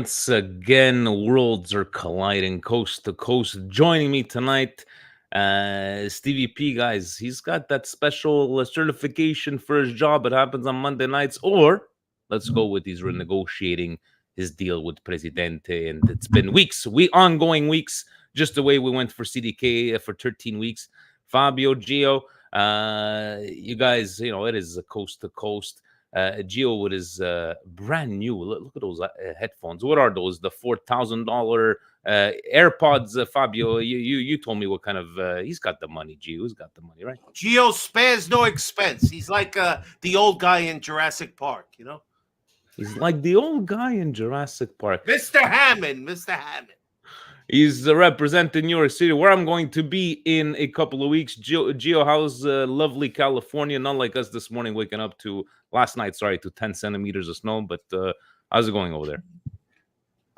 Once again, worlds are colliding coast to coast. Joining me tonight, Stevie P, guys. He's got that special certification for his job. It happens on Monday nights. Or let's go with he's renegotiating his deal with Presidente. And it's been weeks, ongoing weeks, just the way we went for CDK for 13 weeks. Fabio, Gio, you guys, it is coast to coast. Gio with his brand new, look at those headphones. What are those? The $4,000 AirPods, Fabio. You told me what kind of, he's got the money. Gio's got the money, right? Gio spares no expense. He's like the old guy in Jurassic Park, He's like the old guy in Jurassic Park. Mr. Hammond. He's representing New York City, where I'm going to be in a couple of weeks. Gio, how's lovely California? Not like us this morning, waking up to last night, to 10 centimeters of snow. But how's it going over there?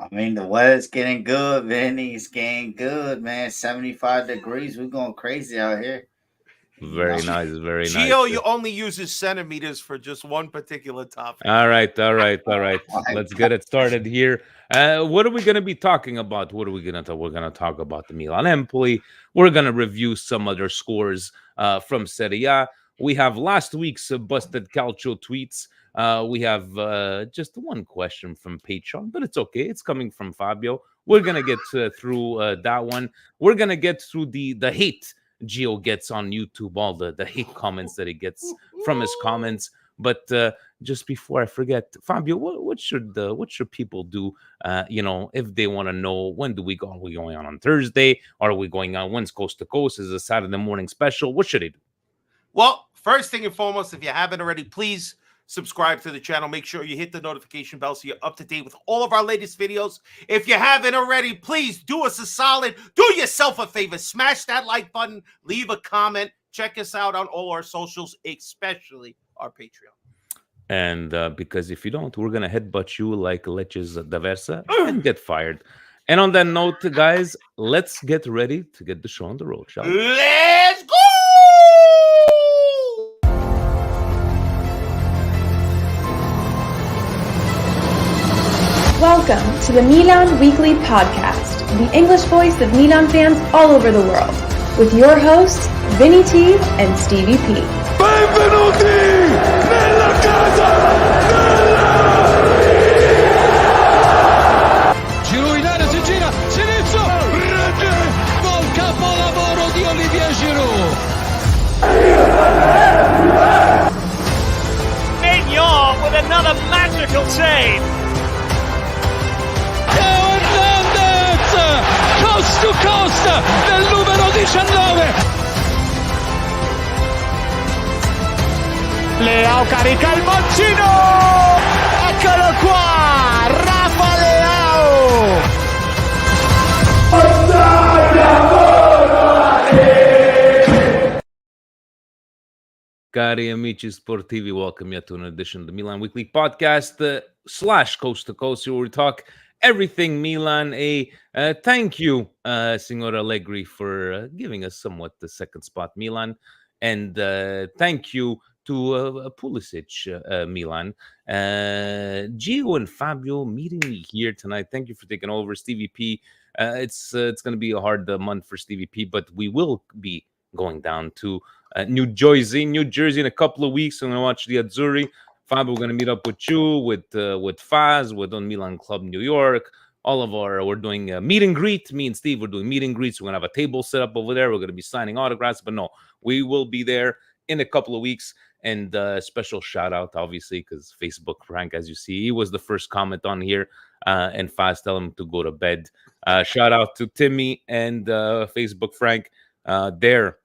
I mean, the weather's getting good, Vinny. It's getting good, man. 75 degrees. We're going crazy out here. Very nice, very nice. Gio, you only uses centimeters for just one particular topic. All right. Let's get it started here. What are we going to be talking about? We're going to talk about the Milan Empoli. We're going to review some other scores from Serie A. We have last week's busted calcio tweets. We have just one question from Patreon, but it's okay. It's coming from Fabio. We're going to get through that one. We're going to get through the hate Gio gets on YouTube, all the hate comments that he gets from his comments. But just before I forget, Fabio, what should people do? If they want to know when do we go? Are we going on Thursday? Are we going on when's coast to coast? Is it a Saturday morning special? What should they do? Well, first thing and foremost, if you haven't already, please subscribe to the channel. Make sure you hit the notification bell so you're up to date with all of our latest videos. If you haven't already, please do us a solid. Do yourself a favor. Smash that like button. Leave a comment. Check us out on all our socials, especially our Patreon. And because if you don't, we're going to headbutt you like leches diversa and get fired. And on that note, guys, let's get ready to get the show on the road, shall we? Let's go! Welcome to the Milan Weekly Podcast, the English voice of Milan fans all over the world, with your hosts, Vinny T and Stevie P. Benvenuti nella casa Giro in area, si gira, sinistro, rete, gol capolavoro di Olivier Giroud. Mignon with another magical save. Coast to coast del numero 19. Leao carica il mancino. Eccolo qua, Rafa Leao. Cari amici sportivi, welcome you to an edition of the Milan Weekly Podcast / Coast to Coast, here we talk everything Milan. Thank you, Signor Allegri, for giving us somewhat the second spot, Milan. And thank you to Pulisic, Milan. Gio and Fabio meeting me here tonight. Thank you for taking over. Stevie P, it's going to be a hard month for Stevie P, but we will be going down to New Jersey in a couple of weeks. I'm going to watch the Azzurri. Fabio, we're going to meet up with you, with Faz, with on Milan Club New York. We're doing a meet and greet. Me and Steve, we're doing meet and greets. We're going to have a table set up over there. We're going to be signing autographs. But no, we will be there in a couple of weeks. And special shout out, obviously, because Facebook Frank, as you see, he was the first comment on here. And Faz, tell him to go to bed. Shout out to Timmy and Facebook Frank there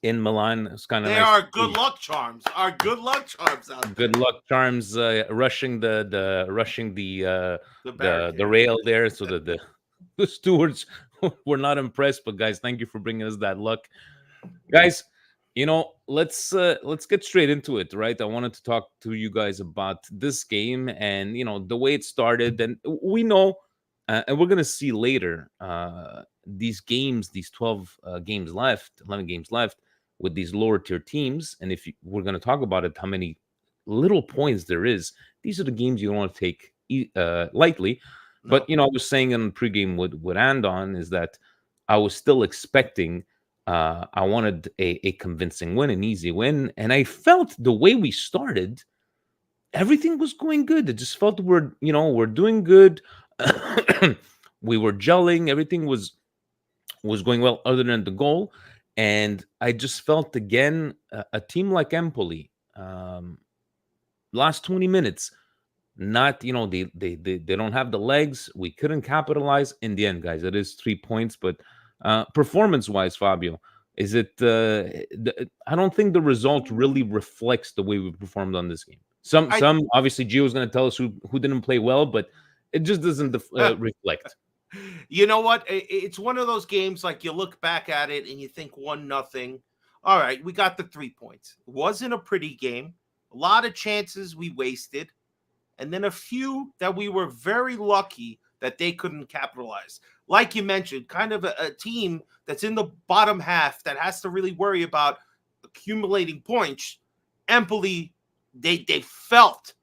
in Milan. It's kind of they nice. Are good luck charms. Our good luck charms out there. Good luck charms rushing the rail there, so that the stewards were not impressed. But guys, thank you for bringing us that luck, guys. Let's get straight into it, right? I wanted to talk to you guys about this game and the way it started, and we know, and we're gonna see later these games, these 12 games left, 11 games left with these lower tier teams. And we're going to talk about it, how many little points there is. These are the games you don't want to take lightly. But I was saying in pregame with Andon is that I was still expecting. I wanted a convincing win, an easy win, and I felt the way we started, everything was going good. It just felt we're doing good. We were gelling. Everything was going well, other than the goal. And I just felt again a team like Empoli, last 20 minutes, not they don't have the legs. We couldn't capitalize in the end, guys. It is 3 points, but performance wise, Fabio, is it? I don't think the result really reflects the way we performed on this game. Some obviously Gio's going to tell us who didn't play well, but it just doesn't reflect. You know what? It's one of those games like you look back at it and you think 1-0. All right, we got the 3 points. It wasn't a pretty game. A lot of chances we wasted, and then a few that we were very lucky that they couldn't capitalize. Like you mentioned, kind of a team that's in the bottom half that has to really worry about accumulating points. Empoli, they felt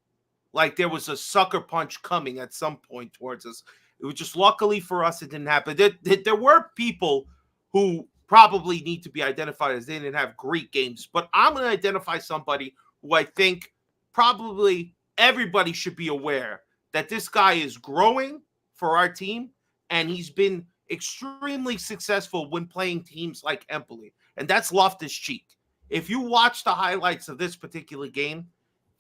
like there was a sucker punch coming at some point towards us. It was just luckily for us it didn't happen. There were people who probably need to be identified as they didn't have great games, but I'm going to identify somebody who I think probably everybody should be aware that this guy is growing for our team, and he's been extremely successful when playing teams like Empoli, and that's Loftus-Cheek. If you watch the highlights of this particular game,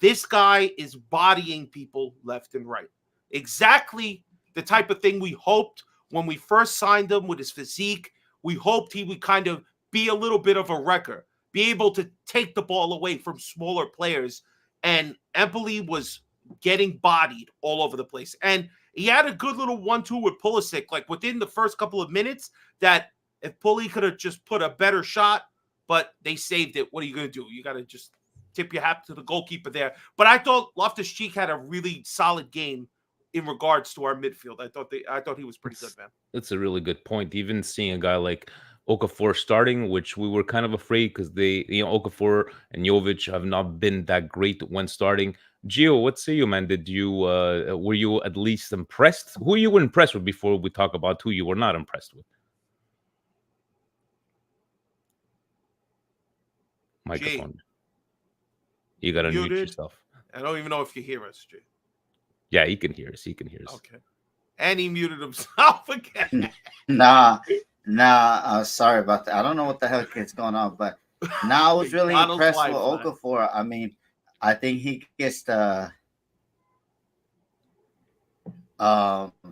this guy is bodying people left and right. Exactly the type of thing we hoped when we first signed him with his physique. We hoped he would kind of be a little bit of a wrecker, be able to take the ball away from smaller players. And Empoli was getting bodied all over the place. And he had a good little 1-2 with Pulisic, like within the first couple of minutes, that if Pulisic could have just put a better shot, but they saved it. What are you going to do? You got to just tip your hat to the goalkeeper there. But I thought Loftus-Cheek had a really solid game in regards to our midfield. I thought he was pretty good, man. That's a really good point. Even seeing a guy like Okafor starting, which we were kind of afraid because Okafor and Jovic have not been that great when starting. Gio, what say you, man? Did you were you at least impressed? Who you were impressed with before we talk about who you were not impressed with? Microphone. You gotta mute yourself. I don't even know if you hear us, Jay. Yeah, he can hear us. He can hear us. Okay. And he muted himself again. Nah. Sorry about that. I don't know what the heck is going on, but I was really impressed with Okafor. I mean, I think he gets the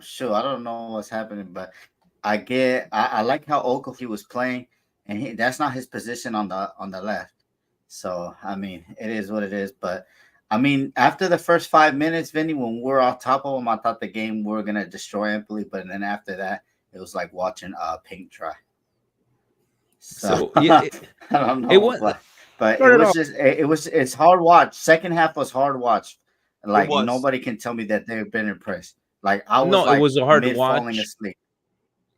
sure. I don't know what's happening, but I like how Okafor was playing, and that's not his position on the left. So I mean, it is what it is. But I mean, after the first 5 minutes, Vinny, when we're on top of them, I thought the game we were gonna destroy Empoli, but then after that, it was like watching paint dry. So yeah, I don't know, but it's hard watch. Second half was hard watch. Like nobody can tell me that they've been impressed. Like I was it was a hard watch. Falling asleep.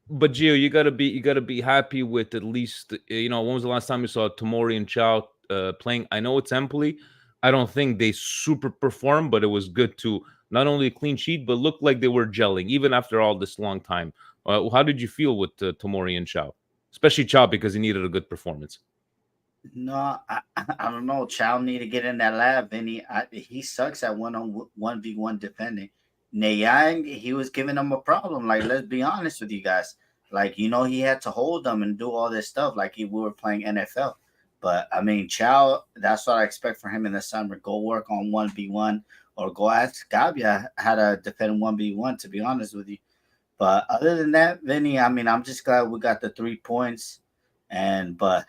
But Gio, you gotta be happy with at least when was the last time you saw Tomori and Chow playing? I know it's Empoli. I don't think they super performed, but it was good to not only a clean sheet, but look like they were gelling even after all this long time. How did you feel with Tomori and Chow, especially Chow because he needed a good performance? No, I don't know. Chow need to get in that lab, and he sucks at 1v1 defending. Niang, he was giving them a problem. Like, let's be honest with you guys. Like, he had to hold them and do all this stuff like we were playing NFL. But, I mean, Chow, that's what I expect from him in the summer. Go work on 1v1 or go ask Gabia how to defend 1v1, to be honest with you. But other than that, Vinny, I mean, I'm just glad we got the 3 points. But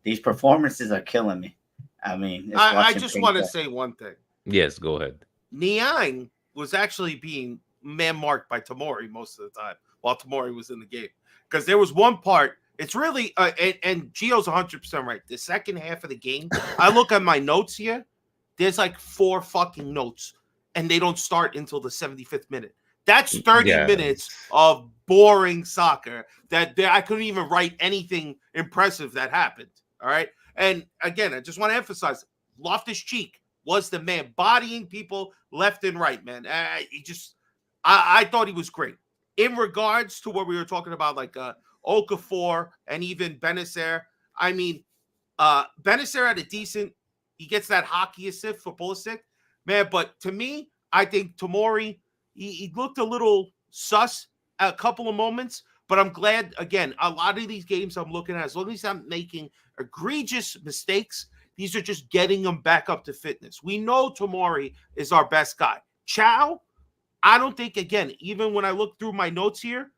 these performances are killing me. I mean, I just want to say one thing. Yes, go ahead. Niang was actually being man-marked by Tomori most of the time while Tomori was in the game. Because there was one part, it's really, and Gio's 100% right. The second half of the game, I look at my notes here, there's like 4 fucking notes, and they don't start until the 75th minute. That's 30 minutes of boring soccer that I couldn't even write anything impressive that happened. All right. And again, I just want to emphasize Loftus-Cheek was the man bodying people left and right, man. I thought he was great. In regards to what we were talking about, like Okafor and even Benacer, I mean, Benacer had a decent, he gets that hockey assist for Pulisic, man. But to me, I think Tomori, he looked a little sus at a couple of moments. But I'm glad, again, a lot of these games I'm looking at, as long as I'm making egregious mistakes, these are just getting them back up to fitness. We know Tomori is our best guy. Chow, I don't think, again, even when I look through my notes here,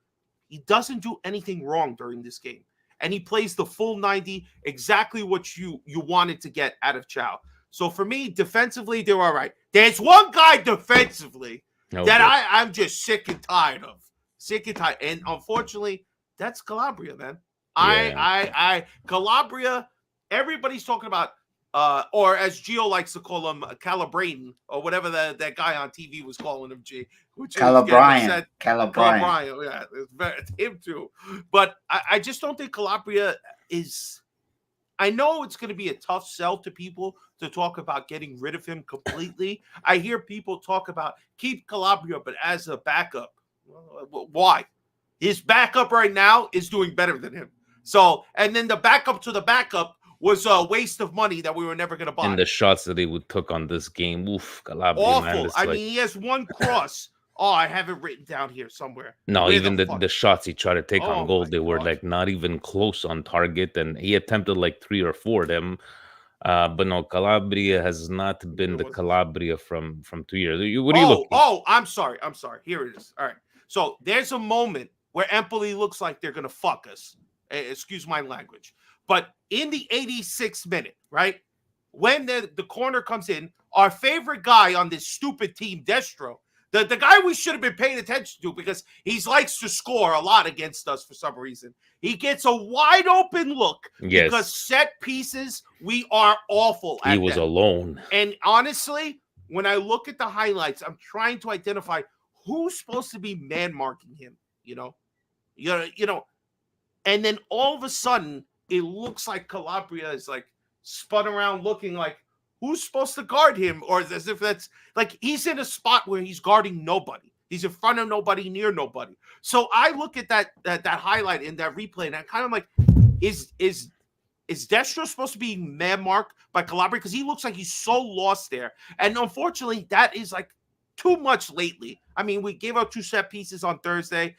he doesn't do anything wrong during this game. And he plays the full 90, exactly what you wanted to get out of Chow. So for me, defensively, they're all right. There's one guy defensively that I'm just sick and tired of. Sick and tired. And unfortunately, that's Calabria, man. I Calabria, everybody's talking about, or as Gio likes to call him, Calabrain, or whatever that guy on TV was calling him, Calabrian. Calabrian, yeah, it's him too. But I just don't think Calabria is. I know it's going to be a tough sell to people to talk about getting rid of him completely. I hear people talk about keep Calabria, but as a backup. Why? His backup right now is doing better than him. So, and then the backup to the backup was a waste of money that we were never going to buy. And the shots that they would took on this game, oof, Calabria, awful. Man, I mean, he has one cross. Oh, I have it written down here somewhere. No, Where even the shots he tried to take on goal, they were like not even close on target, and he attempted like 3 or 4 of them. But no, Calabria has not been the Calabria from 2 years. What are you looking? Oh, I'm sorry. Here it is. All right. So there's a moment where Empoli looks like they're going to fuck us. Excuse my language. But in the 86th minute, right, when the corner comes in, our favorite guy on this stupid team, Destro, the guy we should have been paying attention to because he likes to score a lot against us for some reason. He gets a wide open look because set pieces, we are awful at. He was alone. And honestly, when I look at the highlights, I'm trying to identify who's supposed to be man marking him, you know, and then all of a sudden it looks like Calabria is like spun around looking like who's supposed to guard him, or as if that's like he's in a spot where he's guarding nobody. He's in front of nobody, near nobody. So I look at that highlight in that replay, and I'm kind of like, is Destro supposed to be man marked by Calabria? Because he looks like he's so lost there. And unfortunately, that is like too much lately. I mean, we gave up 2 set pieces on Thursday.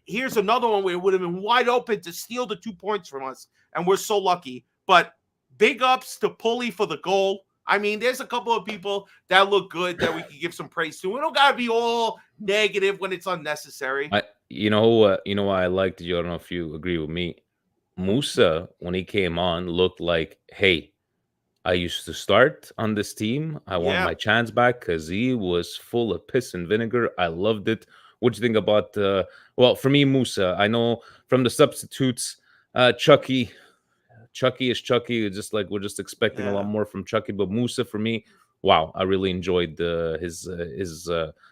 Here's another one where it would have been wide open to steal the 2 points from us, and we're so lucky. But big ups to Pulley for the goal. I mean, there's a couple of people that look good that we can give some praise to. We don't got to be all negative when it's unnecessary. You know what I liked? I don't know if you agree with me. Musa, when he came on, looked like, hey, I used to start on this team. I want my chance back because he was full of piss and vinegar. I loved it. What do you think about, well, for me, Musa, I know from the substitutes, Chucky is Chucky. It's just like we're just expecting a lot more from Chucky. But Musa, for me, wow, I really enjoyed his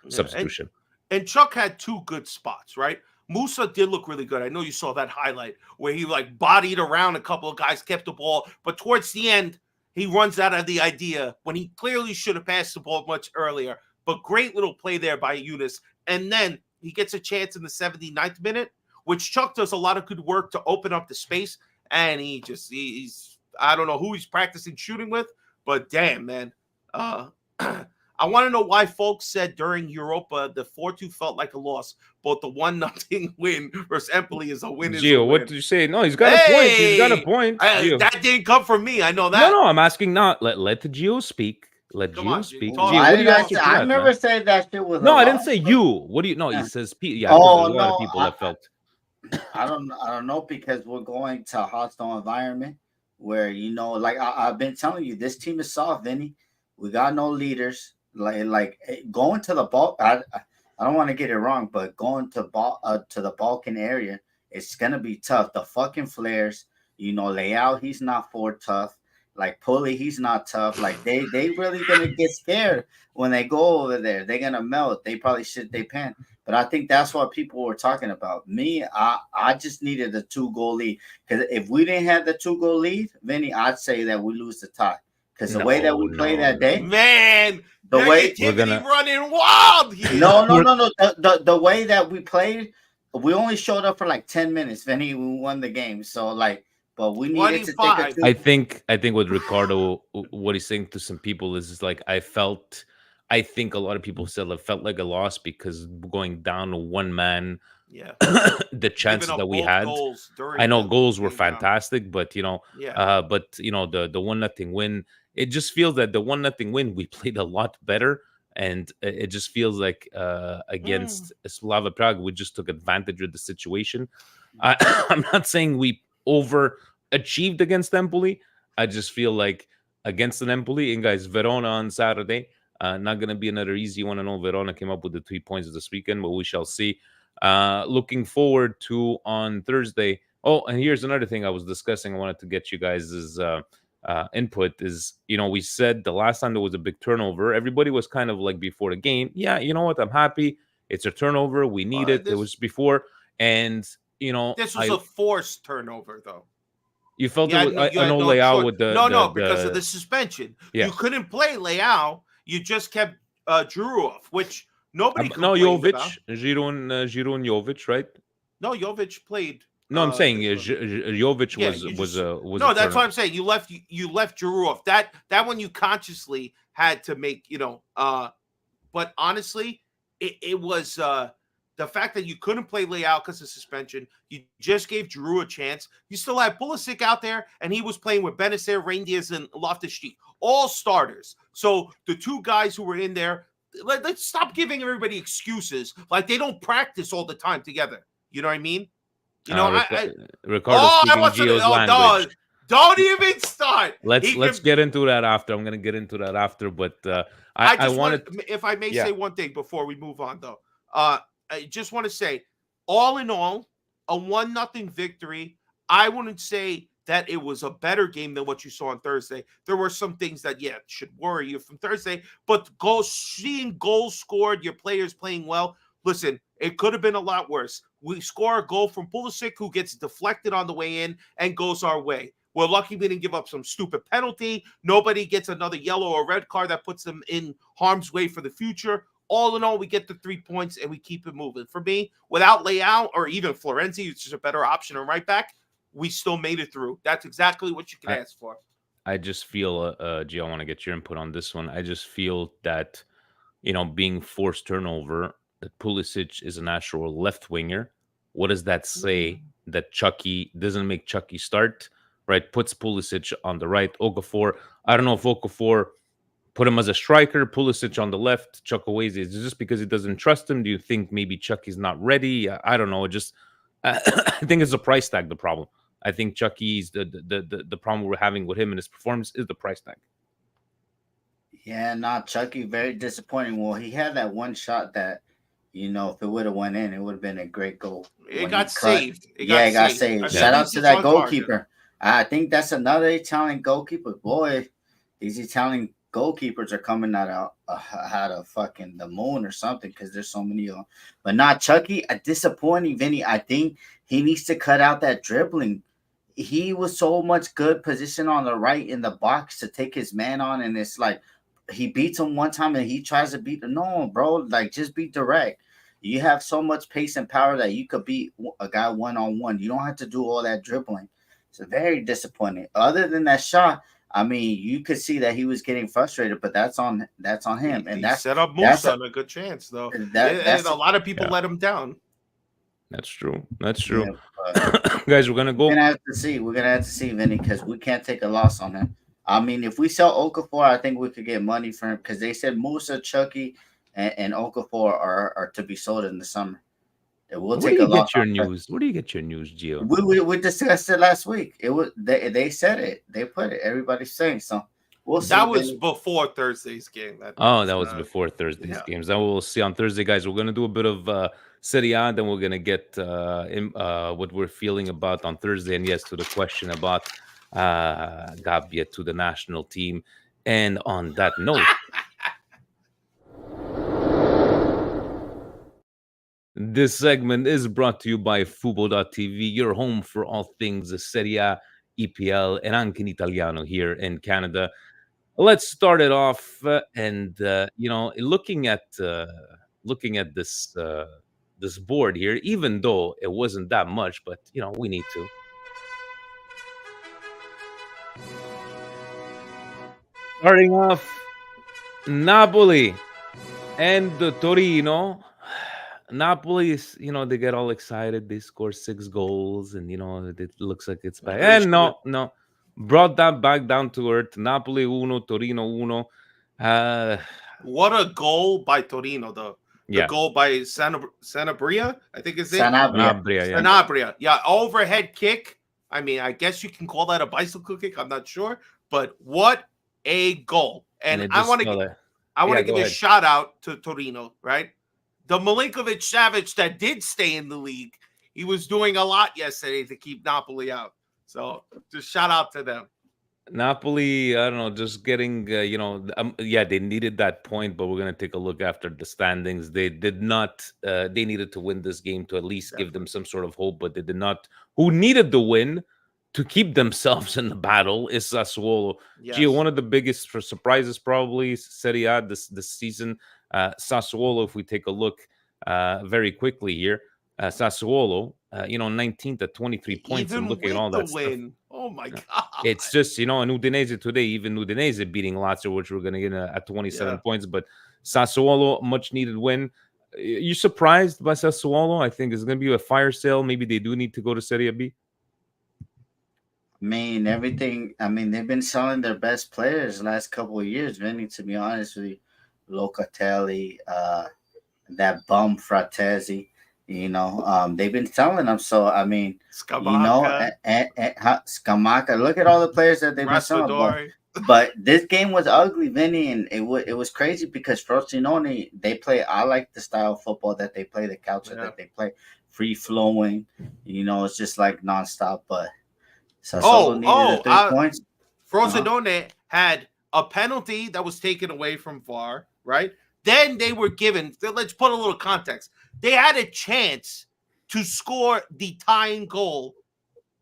substitution. And Chuck had 2 good spots, right? Musa did look really good. I know you saw that highlight where he like bodied around a couple of guys, kept the ball. But towards the end, he runs out of the idea when he clearly should have passed the ball much earlier. But great little play there by Eunice. And then he gets a chance in the 79th minute, which Chuck does a lot of good work to open up the space. And he's I don't know who he's practicing shooting with, but damn, man. I want to know why folks said during Europa the 4-2 felt like a loss, but the 1-0 win versus Empoli is a win. Gio, what did you say? No, he's got a point. He's got a point. That didn't come from me. I know that. No, I'm asking not. Let the Gio speak. Let Gio speak. Gio, I never said that shit was. No, I didn't say you. What do you? No, he says. Yeah, oh, there's a lot of people that felt. I don't know, because we're going to a hostile environment where, you know, like I've been telling you, this team is soft, Vinny. We got no leaders. Like going to the ball. I don't want to get it wrong, but going to the Balkan area, it's gonna be tough. The fucking flares, you know, Leao, he's not forward tough. Like Pulley, he's not tough. Like they really gonna get scared when they go over there. They're gonna melt. They probably shit they pants. But I think that's what people were talking about. Me, I just needed a 2-goal lead, because if we didn't have the 2-goal lead, Vinny, I'd say that we lose the tie. Because the way that we played that day, Man, the way negativity running wild here. no. The way that we played, we only showed up for like 10 minutes. Vinny, we won the game. So like, but we needed to take a 25. I think what Ricardo, what he's saying to some people is like, I think a lot of people said it felt like a loss because going down to one man, Yeah. the chances Giving up that we both had. goals during I know the goals were game down. fantastic, but Yeah. the 1-0 win, it just feels that the 1-0 win we played a lot better, and it just feels like against Slava Prague we just took advantage of the situation. I'm not saying we overachieved against Empoli. I just feel like against an Empoli, and guys, Verona on Saturday, not going to be another easy one. I know Verona came up with the 3 points this weekend, but we shall see. Looking forward to on Thursday. Oh, and here's another thing I was discussing. I wanted to get you guys' input is, we said the last time there was a big turnover, everybody was kind of like before the game. Yeah, you know what? I'm happy. It's a turnover. We need it. It was before. And, this was a forced turnover, though. You felt it was, I know Leao with the... No, because of the suspension. Yeah. You couldn't play Leao. You just kept Giroud off, which nobody No, complained Jovic, about. Giroud and Jovic, right? No, Jovic played. No, I'm saying Jovic was no. That's what I'm saying. You left Giroud off. That one you consciously had to make. But honestly, it was the fact that you couldn't play Leao because of suspension. You just gave Giroud a chance. You still had Pulisic out there, and he was playing with Benacer, Reindeers, and Loftus-Cheek, all starters. So the two guys who were in there, let's stop giving everybody excuses like they don't practice all the time together. You know what I mean? Ricardo speaking Gio's language. Don't even start. Let's get into that after. I'm gonna get into that after, but I wanted, if I may say one thing before we move on, though. I just want to say, all in all, a 1-0 victory. I wouldn't say that it was a better game than what you saw on Thursday. There were some things that should worry you from Thursday, but seeing goals scored, your players playing well. Listen, it could have been a lot worse. We score a goal from Pulisic, who gets deflected on the way in and goes our way. We're lucky we didn't give up some stupid penalty. Nobody gets another yellow or red card that puts them in harm's way for the future. All in all, we get the 3 points and we keep it moving. For me, without Leao or even Florenzi, which is a better option on right back, we still made it through. That's exactly what you can ask for. I just feel, Gio, I want to get your input on this one. I just feel that, being forced turnover, that Pulisic is a natural left winger. What does that say? That Chucky doesn't make Chucky start, right? Puts Pulisic on the right. Okafor, I don't know if Okafor put him as a striker, Pulisic on the left, Chukwueze. Is it just because he doesn't trust him? Do you think maybe Chucky's not ready? I don't know. I think it's a price tag, the problem. I think Chucky's the problem we're having with him and his performance is the price tag. Yeah, Chucky, very disappointing. Well, he had that one shot that, if it would have went in, it would have been a great goal. It got saved. It got saved. Shout out to that goalkeeper. I think that's another Italian goalkeeper. Boy, these Italian goalkeepers are coming out of fucking the moon or something because there's so many of them. But not Chucky. Disappointing, Vinny. I think he needs to cut out that dribbling. He was so much good position on the right in the box to take his man on, and it's like he beats him one time and he tries to beat him. No, bro, like just be direct. You have so much pace and power that you could beat a guy one-on-one. You don't have to do all that dribbling. It's very disappointing. Other than that shot, I mean, you could see that he was getting frustrated, but that's on him. And that's set up Musa on a good chance, though. A lot of people let him down. That's true. Yeah, guys, we're gonna go. We're gonna have to see, Vinny, because we can't take a loss on him. I mean, if we sell Okafor, I think we could get money for him because they said Musa, Chucky, and Okafor are to be sold in the summer. We'll take a loss. Where do you get your news, Gio? We discussed it last week. It was they said it. They put it. Everybody's saying so. We'll see. That was before Thursday's game. That was before Thursday's games. Then we'll see on Thursday, guys. We're gonna do a bit of Serie A, then we're gonna get what we're feeling about on Thursday, and yes, to the question about Gabbia to the national team. And on that note. This segment is brought to you by Fubo.tv, your home for all things Serie A, EPL, and anche in Italiano here in Canada. let's start it off, and looking at this board here, even though it wasn't that much, but we need to. Starting off, Napoli and the Torino. Napoli is, they get all excited. They score 6 goals, and it looks like it's back. And no, brought that back down to earth. Napoli 1, Torino 1. What a goal by Torino, though. The goal by Sanabria, I think is it. Sanabria. Yeah, overhead kick. I mean, I guess you can call that a bicycle kick. I'm not sure, but what a goal! And I want to give a shout out to Torino, right? The Milinkovic-Savic that did stay in the league, he was doing a lot yesterday to keep Napoli out. So just shout out to them. Napoli, I don't know, just getting, they needed that point, but we're going to take a look after the standings. They did not, they needed to win this game to at least give them some sort of hope, but they did not. Who needed the win to keep themselves in the battle is Sassuolo. Yes. Gio, one of the biggest surprises probably Serie A this season. Sassuolo, if we take a look very quickly here, Sassuolo, 19th at 23 points. Even and looking at all that win. stuff. Oh my God. It's just, and Udinese today, even Udinese beating Lazio, which we're going to get at 27 points. But Sassuolo, much needed win. You surprised by Sassuolo? I think it's going to be a fire sale. Maybe they do need to go to Serie B. They've been selling their best players the last couple of years, Vinny, to be honest with you. Locatelli, that bum Fratesi, they've been selling them. So, Scamacca. Scamacca, look at all the players that they've been selling. But this game was ugly, Vinny, and it was crazy because Frosinone, they play, I like the style of football that they play, the culture that they play, free-flowing, it's just like nonstop, but Sassuolo needed 3 points. Frosinone had a penalty that was taken away from VAR, right? Then they were given, let's put a little context. They had a chance to score the tying goal,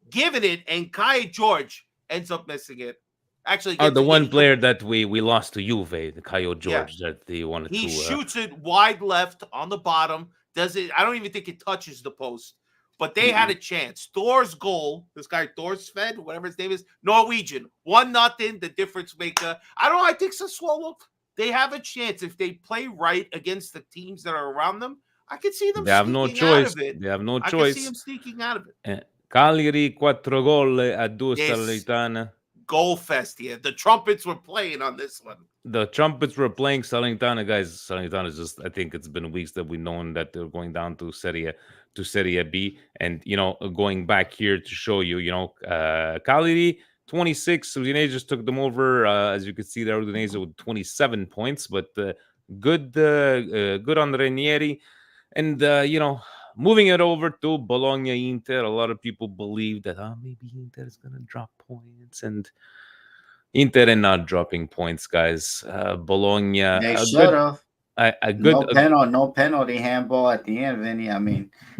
given it, and Kai George ends up missing it. Actually, the one player that we lost to Juve, the Kai George, that they wanted to. He shoots it wide left on the bottom. Does it? I don't even think it touches the post. But they had a chance. Thor's goal, this guy Thorsved, whatever his name is, Norwegian, 1-0, the difference maker. I think Sassuolo, they have a chance if they play right against the teams that are around them. I could see them. They have no choice. They have no choice. I can see them sneaking out of it. Cagliari 4 gol a 2 Salernitana. Goal fest here. The trumpets were playing on this one. The trumpets were playing. Salernitana, guys. Salernitana is just, I think it's been weeks that we've known that they're going down to Serie B. And, going back here to show you, Cagliari, 26. Udinese just took them over. As you can see there, Udinese with 27 points. But good on Ranieri. And, moving it over to Bologna-Inter, a lot of people believe that maybe Inter is going to drop points, and Inter are not dropping points, guys. Bologna, they should have. No penalty handball at the end, Vinny.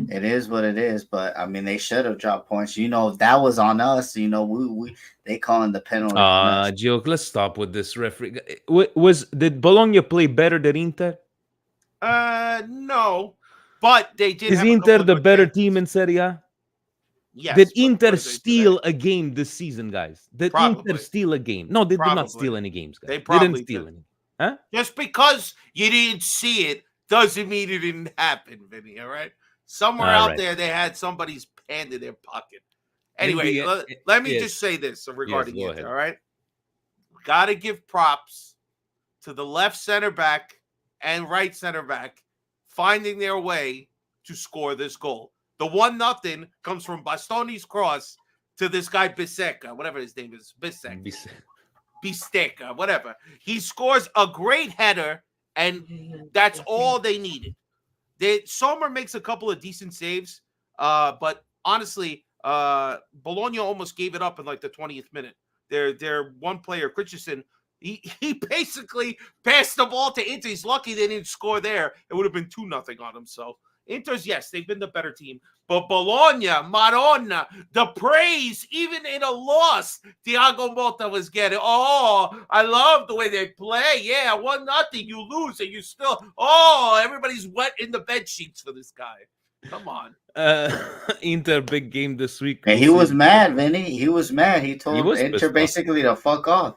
It is what it is, but they should have dropped points. That was on us. They calling the penalty. Gio, let's stop with this referee. Did Bologna play better than Inter? No. But they did. Is Inter the better team in Serie A? Yes. Did Inter steal a game this season, guys? Did Inter steal a game? No, they did not steal any games, guys. They didn't steal any. Huh? Just because you didn't see it doesn't mean it didn't happen, Vinny, all right? Somewhere out there, they had somebody's hand in their pocket. Anyway, let me just say this regarding Inter, all right? Got to give props to the left center back and right center back finding their way to score this goal. The 1-0 comes from Bastoni's cross to this guy Biseca, whatever his name is, Bisteca, whatever. He scores a great header, and that's all they needed. Sommer makes a couple of decent saves, but honestly, Bologna almost gave it up in like the 20th minute. Their one player, Christensen, he basically passed the ball to Inter. He's lucky they didn't score there. It would have been 2-0 on him. So Inter's, yes, they've been the better team. But Bologna, Madonna, the praise, even in a loss, Thiago Motta was getting. Oh, I love the way they play. Yeah, 1-0, you lose, and you still. Oh, everybody's wet in the bed sheets for this guy. Come on. Inter big game this week. And he was mad, Vinny. He was mad. He told was Inter pissed off. basically to fuck off.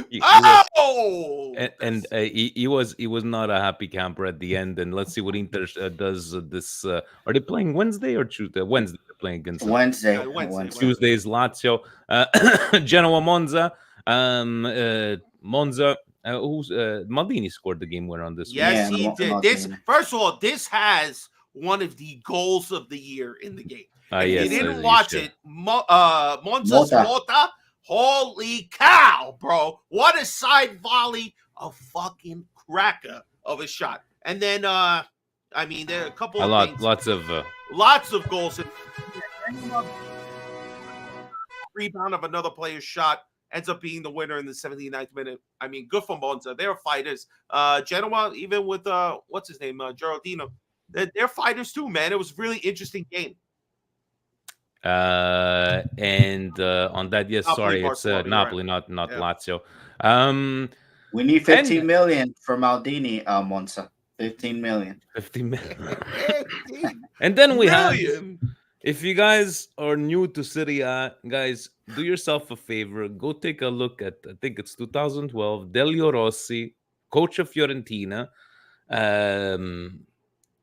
He was- Oh, and he was not a happy camper at the end. And let's see what Inter does this. Are they playing Wednesday or Tuesday? Wednesday they're playing against Wednesday. Tuesday's Lazio, Genoa, Monza. Monza. Who's Maldini scored the game winner on this? yes, Yeah, he did. This, first of all, this has one of the goals of the year in the game. If Yes, you didn't watch should. it, Monza's Motta, holy cow, bro. What a side volley, a fucking cracker of a shot. And then, I mean, there are a couple of things. Lots of goals. Rebound of another player's shot ends up being the winner in the 79th minute. I mean, good for Monza. They're fighters. Genoa, even with, what's his name, Geraldino, they're fighters too, man. It was a really interesting game. And on that, yes, Napoli, sorry, it's Napoli, right. not Yeah. Lazio. We need 15 million for Maldini, Monza. 15 million. 15 million. And then we have, Million. if you guys are new to Serie A, guys, do yourself a favor. Go take a look at, I think it's 2012, Delio Rossi, coach of Fiorentina,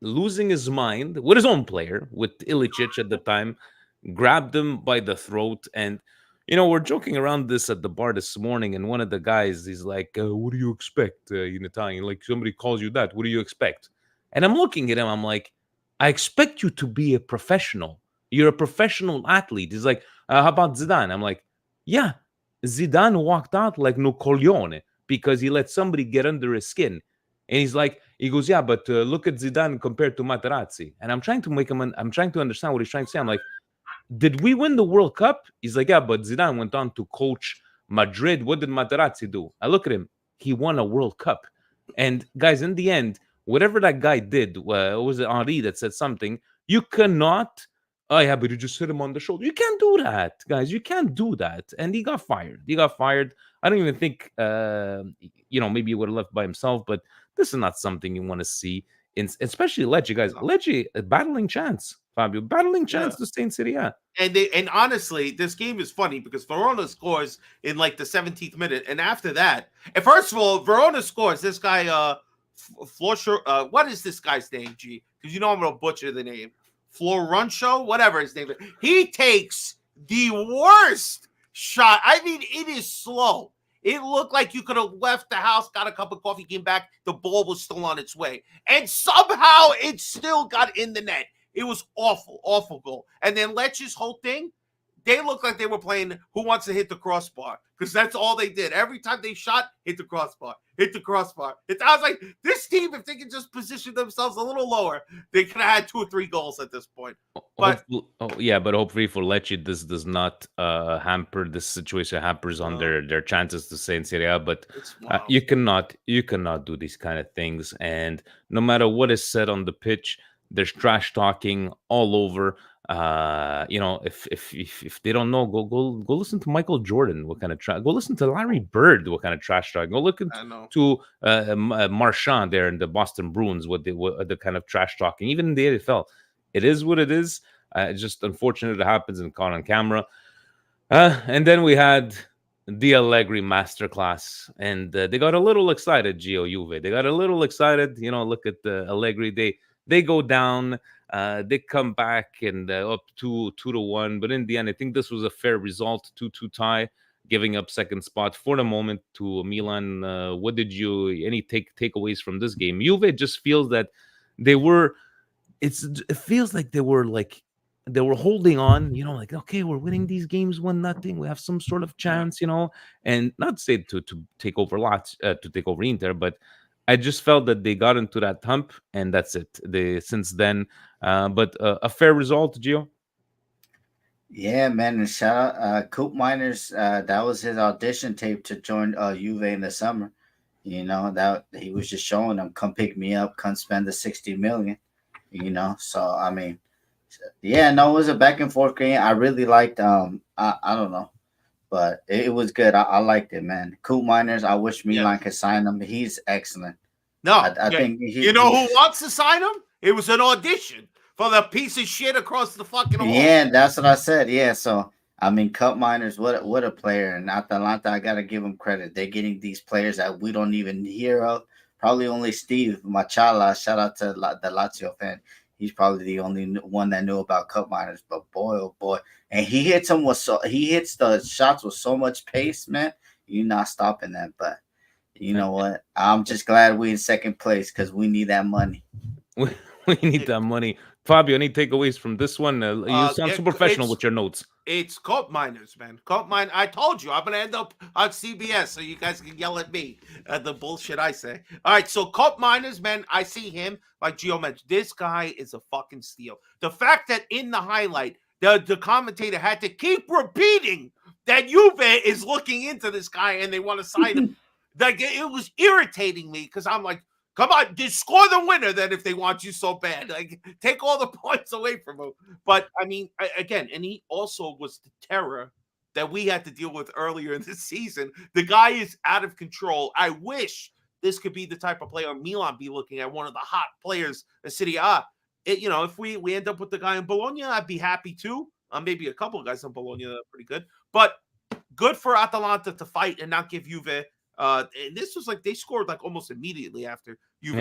losing his mind with his own player, with Ilicic at the time, grabbed him by the throat. And, we're joking around this at the bar this morning, and one of the guys, he's like, what do you expect in Italian? Like, somebody calls you that, what do you expect? And I'm looking at him, I'm like, I expect you to be a professional. You're a professional athlete. He's like, how about Zidane? I'm like, yeah, Zidane walked out like no coglione because he let somebody get under his skin. And he goes, yeah, but look at Zidane compared to Materazzi. And I'm trying to understand what he's trying to say. I'm like, did we win the World Cup? He's like, yeah, but Zidane went on to coach Madrid. What did Materazzi do? I look at him. He won a World Cup. And guys, in the end, whatever that guy did, was it Henri that said something? You cannot. Oh yeah, but you just hit him on the shoulder. You can't do that, guys. You can't do that. And he got fired. I don't even think, maybe he would have left by himself. But this is not something you want to see, especially Lecce, guys. Lecce, battling chance, Fabio, battling chance to stay in Serie A. And honestly, this game is funny because Verona scores in like the 17th minute, and after that, and first of all, Verona scores. This guy, what is this guy's name, G? Because I'm gonna butcher the name. Florencio, whatever his name is. He takes the worst shot. I mean, it is slow. It looked like you could have left the house, got a cup of coffee, came back, the ball was still on its way. And somehow it still got in the net. It was awful, awful goal. And then Lecce's whole thing, they looked like they were playing Who Wants to Hit the Crossbar, because that's all they did. Every time they shot, hit the crossbar, hit the crossbar. I was like, this team, if they could just position themselves a little lower, they could have had 2 or 3 goals at this point. But but hopefully for Lecce, this does not hamper this situation. Hampers on their chances to stay in Serie A. But you cannot do these kind of things. And no matter what is said on the pitch, there's trash talking all over. If they don't know, go listen to Michael Jordan. What kind of trash? Go listen to Larry Bird. What kind of trash talk? Go look to Marchand there in the Boston Bruins. What the kind of trash talking? Even in the AFL, it is what it is. It's just unfortunate it happens and caught on camera. And then we had the Allegri masterclass, and they got a little excited. Gio Juve, they got a little excited. Look at the Allegri. They go down. They come back and up 2-1. But in the end, I think this was a fair result, 2-2 tie, giving up second spot for the moment to Milan. What did any takeaways from this game? Juve just feels that it feels like they were holding on, like, okay, we're winning these games 1-0. We have some sort of chance, and not to say to take over to take over Inter, but I just felt that they got into that hump, and that's it. Since then, but a fair result, Gio. Yeah, man, and shout out Coop Miners. That was his audition tape to join Juve in the summer. That he was just showing them, come pick me up, come spend the 60 million. you know. So I mean, yeah, no, it was a back and forth game. I really liked. I don't know, but it was good. I liked it, man. Coop Miners. I wish Yes. Milan could sign him. He's excellent. No, I yeah. think You know who wants to sign him? It was an audition for the piece of shit across the fucking hall. Yeah, that's what I said. Yeah, so I mean, Cup Miners, what a player, and Atalanta, I gotta give them credit. They're getting these players that we don't even hear of. Probably only Steve Machala. Shout out to the Lazio fan. He's probably the only one that knew about Cup Miners. But boy, oh boy, and he hits them with he hits the shots with so much pace, man. You're not stopping that. But you know what? I'm just glad we in second place because we need that money. We need that money. Fabio, any takeaways from this one? You sound Yeah, so professional with your notes. It's Cup Miners, man. Cup Mine. I told you I'm gonna end up on CBS, so you guys can yell at me at the bullshit I say. All right, so Cup Miners, man. I see him like Gio mentioned. This guy is a fucking steal. The fact that in the highlight, the commentator had to keep repeating that Juve is looking into this guy and they want to sign him. Like it was irritating me because I'm like, come on, just score the winner then if they want you so bad. Like, take all the points away from him. But, I mean, again, and he also was the terror that we had to deal with earlier in the season. The guy is out of control. I wish this could be the type of player Milan be looking at, one of the hot players in City A. You know, if we end up with the guy in Bologna, I'd be happy too. Maybe a couple of guys in Bologna that are pretty good. But good for Atalanta to fight and not give Juve and this was like they scored like almost immediately after you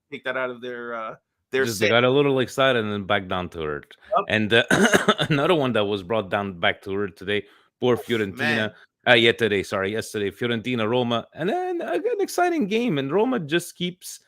take that out of their Just they got a little excited and then back down to earth. Yep. And another one that was brought down back to earth today, poor Fiorentina. Yesterday, Fiorentina, Roma, and then an exciting game. And Roma just keeps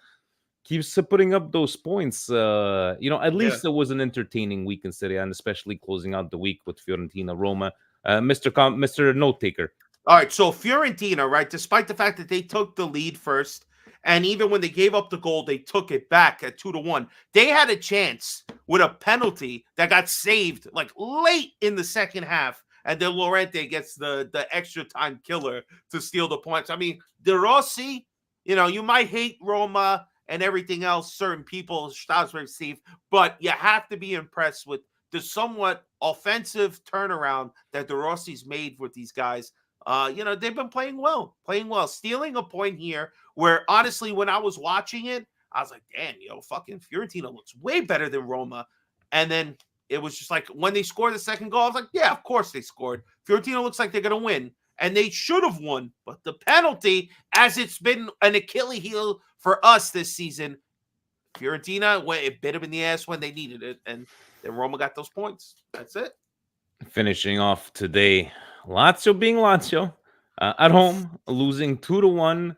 putting up those points. You know, at least it was an entertaining week in Serie A, and especially closing out the week with Fiorentina, Roma. Mr. Note Taker. All right, so Fiorentina, right, despite the fact that they took the lead first, and even when they gave up the goal, they took it back at 2-1. They had a chance with a penalty that got saved like late in the second half, and then Llorente gets the extra time killer to steal the points. I mean, De Rossi, you know, you might hate Roma and everything else, certain people, Strasbourg, Steve, but you have to be impressed with the somewhat offensive turnaround that De Rossi's made with these guys. You know, they've been playing well, stealing a point here where honestly, when I was watching it, I was like, damn, fucking Fiorentina looks way better than Roma. And then it was just like when they scored the second goal, I was like, yeah, of course they scored. Fiorentina looks like they're going to win. And they should have won. But the penalty, as it's been an Achilles heel for us this season, Fiorentina, it bit them in the ass when they needed it. And then Roma got those points. That's it. Finishing off today, Lazio being Lazio at home, losing 2-1.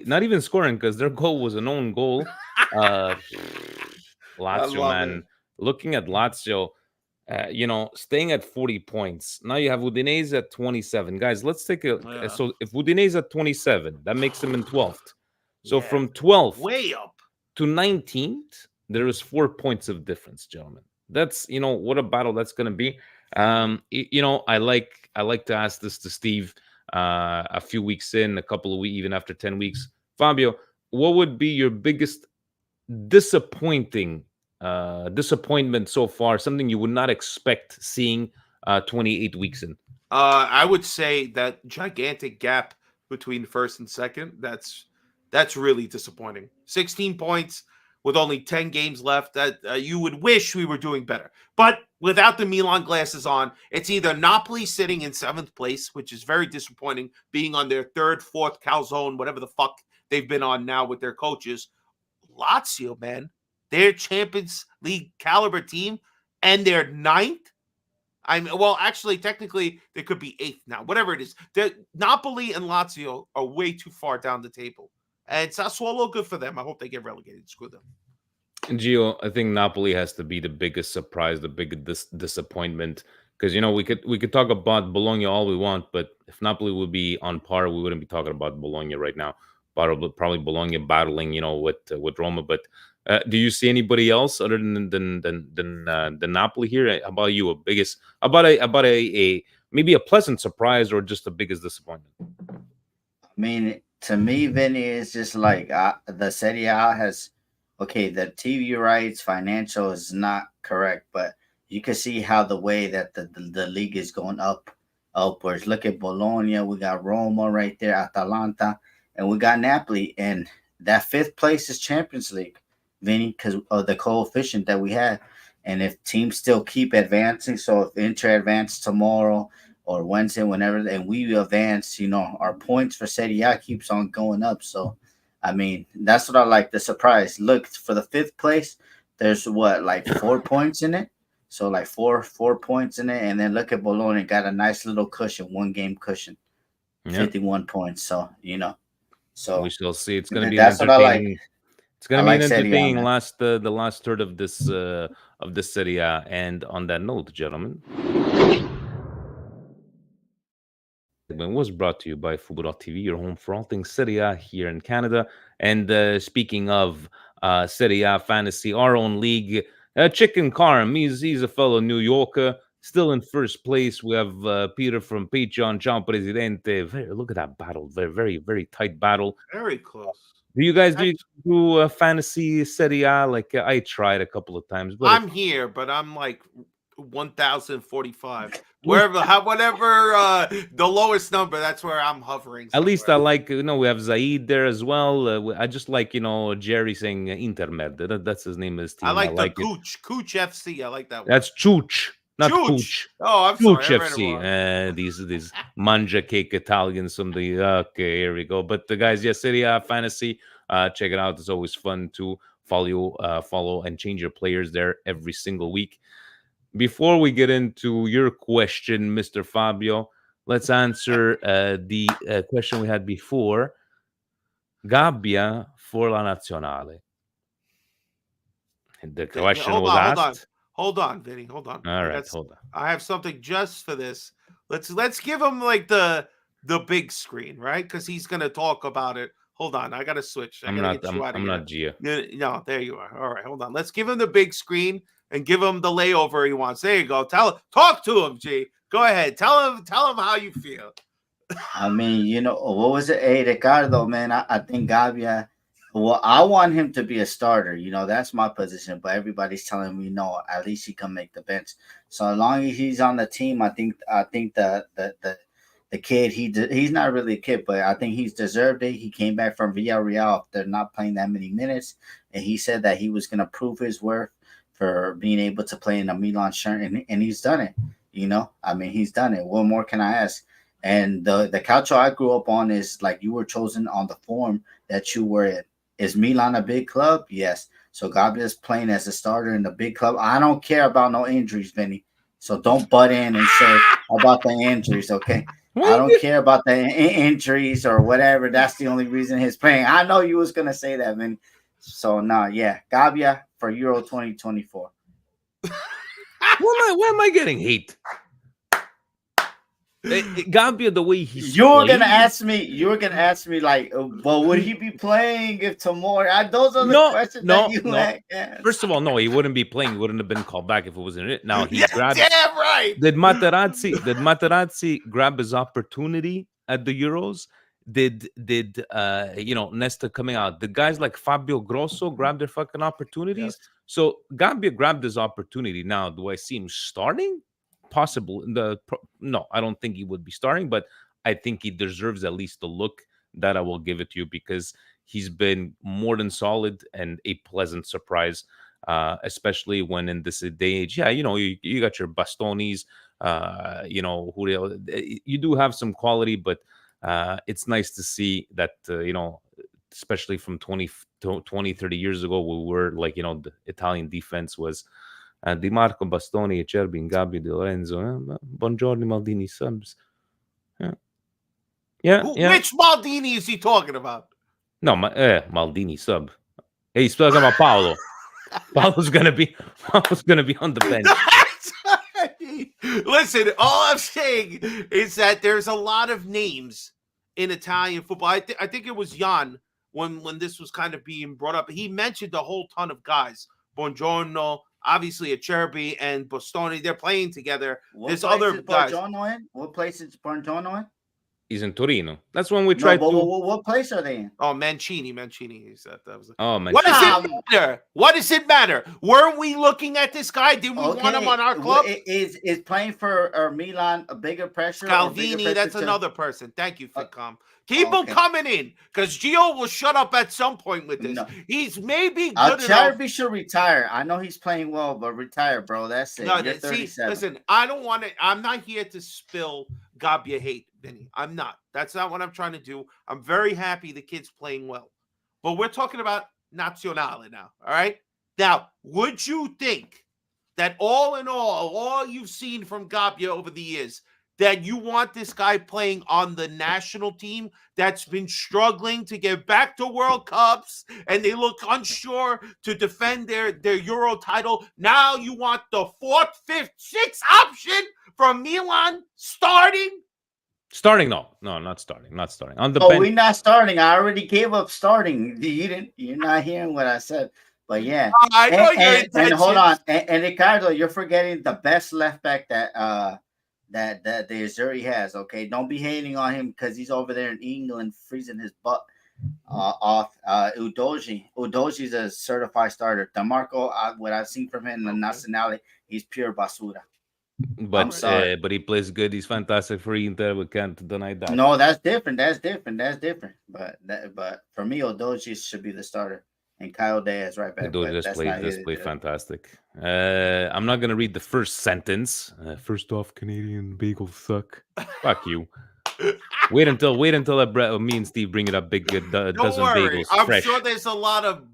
Not even scoring because their goal was an own goal. Lazio, man. Looking at Lazio, you know, staying at 40 points. Now you have Udinese at 27. Guys, let's take a. So if Udinese at 27, that makes them in 12th. So from 12th way up to 19th, there is 4 points of difference, gentlemen. That's, you know, what a battle that's going to be. You know, I like to ask this to Steve a few weeks in, a couple of weeks, even after 10 weeks. Fabio, what would be your biggest disappointment so far? Something you would not expect seeing 28 weeks in? I would say that gigantic gap between first and second. That's really disappointing. 16 points with only 10 games left. That you would wish we were doing better. But without the Milan glasses on, it's either Napoli sitting in 7th place, which is very disappointing, being on their 3rd, 4th calzone, whatever the fuck they've been on now with their coaches. Lazio, man, their Champions League caliber team, and they're 9th. Well, actually, technically, they could be 8th now. Whatever it is, Napoli and Lazio are way too far down the table. And Sassuolo, good for them. I hope they get relegated. Screw them. And Gio, I think Napoli has to be the biggest surprise, the biggest disappointment. Because, you know, we could talk about Bologna all we want, but if Napoli would be on par, we wouldn't be talking about Bologna right now. Probably Bologna battling, you know, with Roma. But do you see anybody else other than Napoli here? How about you? About a maybe a pleasant surprise or just the biggest disappointment? I mean, to me, Vinny, it's just like the Serie A has okay, the TV rights, financial is not correct, but you can see how the way that the league is going upwards. Look at Bologna, we got Roma right there, Atalanta, and we got Napoli, and that fifth place is Champions League, Vinny, because of the coefficient that we have. And if teams still keep advancing, so if Inter advance tomorrow or Wednesday, whenever, and we advance, our points for Serie A keeps on going up. So, I mean, that's what I like. The surprise. Look, for the fifth place, there's like 4 points in it. So like four points in it, and then look at Bologna, got a nice little cushion, 1 game cushion, Yeah, 51 points. So we so shall see. It's going to be an that's what I like. entertaining. It's going I to be an like Serie A, entertaining man. the last third of this Serie A. And on that note, gentlemen, segment was brought to you by Fubo.tv, your home for all things Serie A here in Canada. And speaking of Serie A fantasy, our own league, Chicken Carm, he's a fellow New Yorker, still in first place. We have Peter from Patreon, John Presidente. Look at that battle. Very, very tight battle. Very close. Do you guys do fantasy Serie A? Like I tried a couple of times, but I'm here, but I'm like 1,045. Whatever the lowest number, that's where I'm hovering. at least I somewhere. like, we have Zaid there as well. I just like, Jerry saying Intermed. That's his name of his team. I like the like it. Cooch FC. I like that one. That's Chooch, not Chooch. Pooch. Oh, I'm Chooch sorry. I read it FC. wrong. These manja cake Italians from the okay, here we go. But the guys, yes, Serie A fantasy. Check it out. It's always fun to follow and change your players there every single week. Before we get into your question, Mr. Fabio, let's answer the question we had before. Gabbia for la Nazionale. The question was asked. Hold on, Vinny. Hold on. All right, hold on. I have something just for this. Let's give him like the big screen, right? Because he's gonna talk about it. Hold on, I gotta switch. I'm not Gia. No, there you are. All right, hold on. Let's give him the big screen and give him the layover he wants. There you go. Talk to him, G. Go ahead. Tell him how you feel. I mean, what was it? Hey, Ricardo, man, I think Gabbia. Well, I want him to be a starter. That's my position. But everybody's telling me no. At least he can make the bench. So as long as he's on the team, I think the kid he's not really a kid, but I think he's deserved it. He came back from Villarreal after not playing that many minutes, and he said that he was going to prove his worth for being able to play in a Milan shirt, and he's done it. I mean, he's done it. What more can I ask? And the calcio I grew up on is like you were chosen on the form that you were in. Is Milan a big club? Yes. So Gabbia is playing as a starter in the big club. I don't care about no injuries, Vinny. So don't butt in and say about the injuries, okay? I don't care about the injuries or whatever. That's the only reason he's playing. I know you was gonna say that, Vinny. So yeah, Gabbia for Euro 2024. Why am I getting hate? Gabbia, the way he's You were gonna ask me like, well, would he be playing if tomorrow? Those are the questions that you asked. First of all, no, he wouldn't be playing. He wouldn't have been called back if it wasn't it. Now he grabbed. Damn right. Did Materazzi grab his opportunity at the Euros? Did Nesta coming out? The guys like Fabio Grosso grabbed their fucking opportunities. Yes. So Gabbia grabbed his opportunity. Now, do I see him starting? Possible. No, I don't think he would be starting, but I think he deserves at least the look. That I will give it to you because he's been more than solid and a pleasant surprise, especially when in this day age. Yeah, you got your Bastonis, you do have some quality, but it's nice to see that, especially from 20, 30 years ago, we were like, the Italian defense was Di Marco, Bastoni, Cerbi, Gabbia, Di Lorenzo, Buongiorno, Maldini, subs. Yeah. Which Maldini is he talking about? No, Maldini sub. Hey, he's talking about Paolo. Paolo's gonna be on the bench. Listen, all I'm saying is that there's a lot of names in Italian football. I think it was Jan when this was kind of being brought up. He mentioned a whole ton of guys. Buongiorno, obviously Acerbi and Bastoni. They're playing together. There's other guys. What place is Buongiorno in? He's in Torino. That's when we No, tried but to. what place are they in? Oh, Mancini. He said that was. Oh man, What does Um, it matter? What does it matter? Weren't we looking at this guy? Didn't we want him on our club? Is playing for Milan a bigger pressure? Scalvini, that's another person. Thank you, Fitcom. Keep him okay. coming in, because Gio will shut up at some point with this. No. He's maybe good enough. Charby should retire. I know he's playing well, but retire, bro. That's it. No, You're see, 37. listen, I don't want to. I'm not here to spill Gabia hate, Vinny. I'm not. That's not what I'm trying to do. I'm very happy the kid's playing well. But we're talking about Nazionale now, all right? Now, would you think that all in all you've seen from Gabia over the years, that you want this guy playing on the national team that's been struggling to get back to World Cups and they look unsure to defend their Euro title? Now you want the 4th, 5th, 6th option from Milan starting? Starting? No, not starting. Not starting. On the Oh, bench. we're not starting. I already gave up starting. You're not hearing what I said. But yeah. I know your intentions. And hold on. And Ricardo, you're forgetting the best left back that the Azzurri has. Okay, don't be hating on him because he's over there in England freezing his butt off. Udogi's a certified starter. DeMarco, what I've seen from him in the Nazionale, he's pure basura. But he plays good. He's fantastic for Inter. We can't deny that. No, that's different. But for me, Udogi should be the starter. And Kyle Diaz right back. Just play fantastic. I'm not gonna read the first sentence. First off, Canadian bagels suck. Fuck you. Wait until me and Steve bring it up. Big dozen bagels. I'm fresh. sure there's a lot of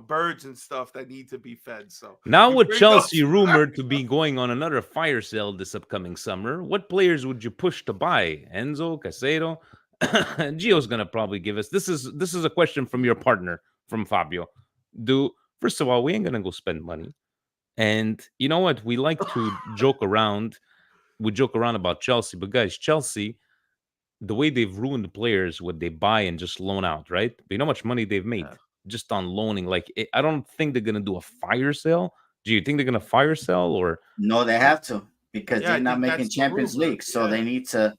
birds and stuff that need to be fed. So now with Chelsea rumored to be going on another fire sale this upcoming summer, what players would you push to buy? Enzo, Casero? Gio's gonna probably give us. This is a question from your partner. From Fabio. First of all, we ain't gonna go spend money. And you know what? We like to joke around. We joke around about Chelsea, but guys, Chelsea, the way they've ruined the players, what they buy and just loan out, right? But you know how much money they've made just on loaning. Like, I don't think they're gonna do a fire sale. Do you think they're gonna fire sale or no? They have to because they're not making Champions League, so they need to.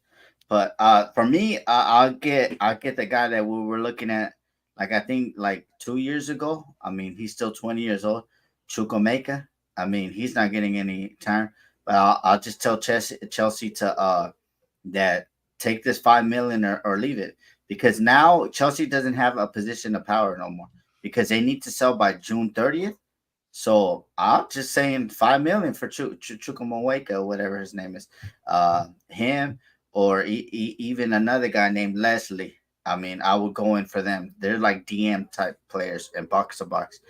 But for me, I'll get the guy that we were looking at. Like, I think, 2 years ago, I mean, he's still 20 years old. Chukwuemeka, I mean, he's not getting any time. But I'll just tell Chelsea to that take this $5 million or leave it. Because now Chelsea doesn't have a position of power no more. Because they need to sell by June 30th. So I'm just saying $5 million for Chukwuemeka, or whatever his name is. Him or even another guy named Leslie. I mean, I would go in for them. They're like DM type players and box to box.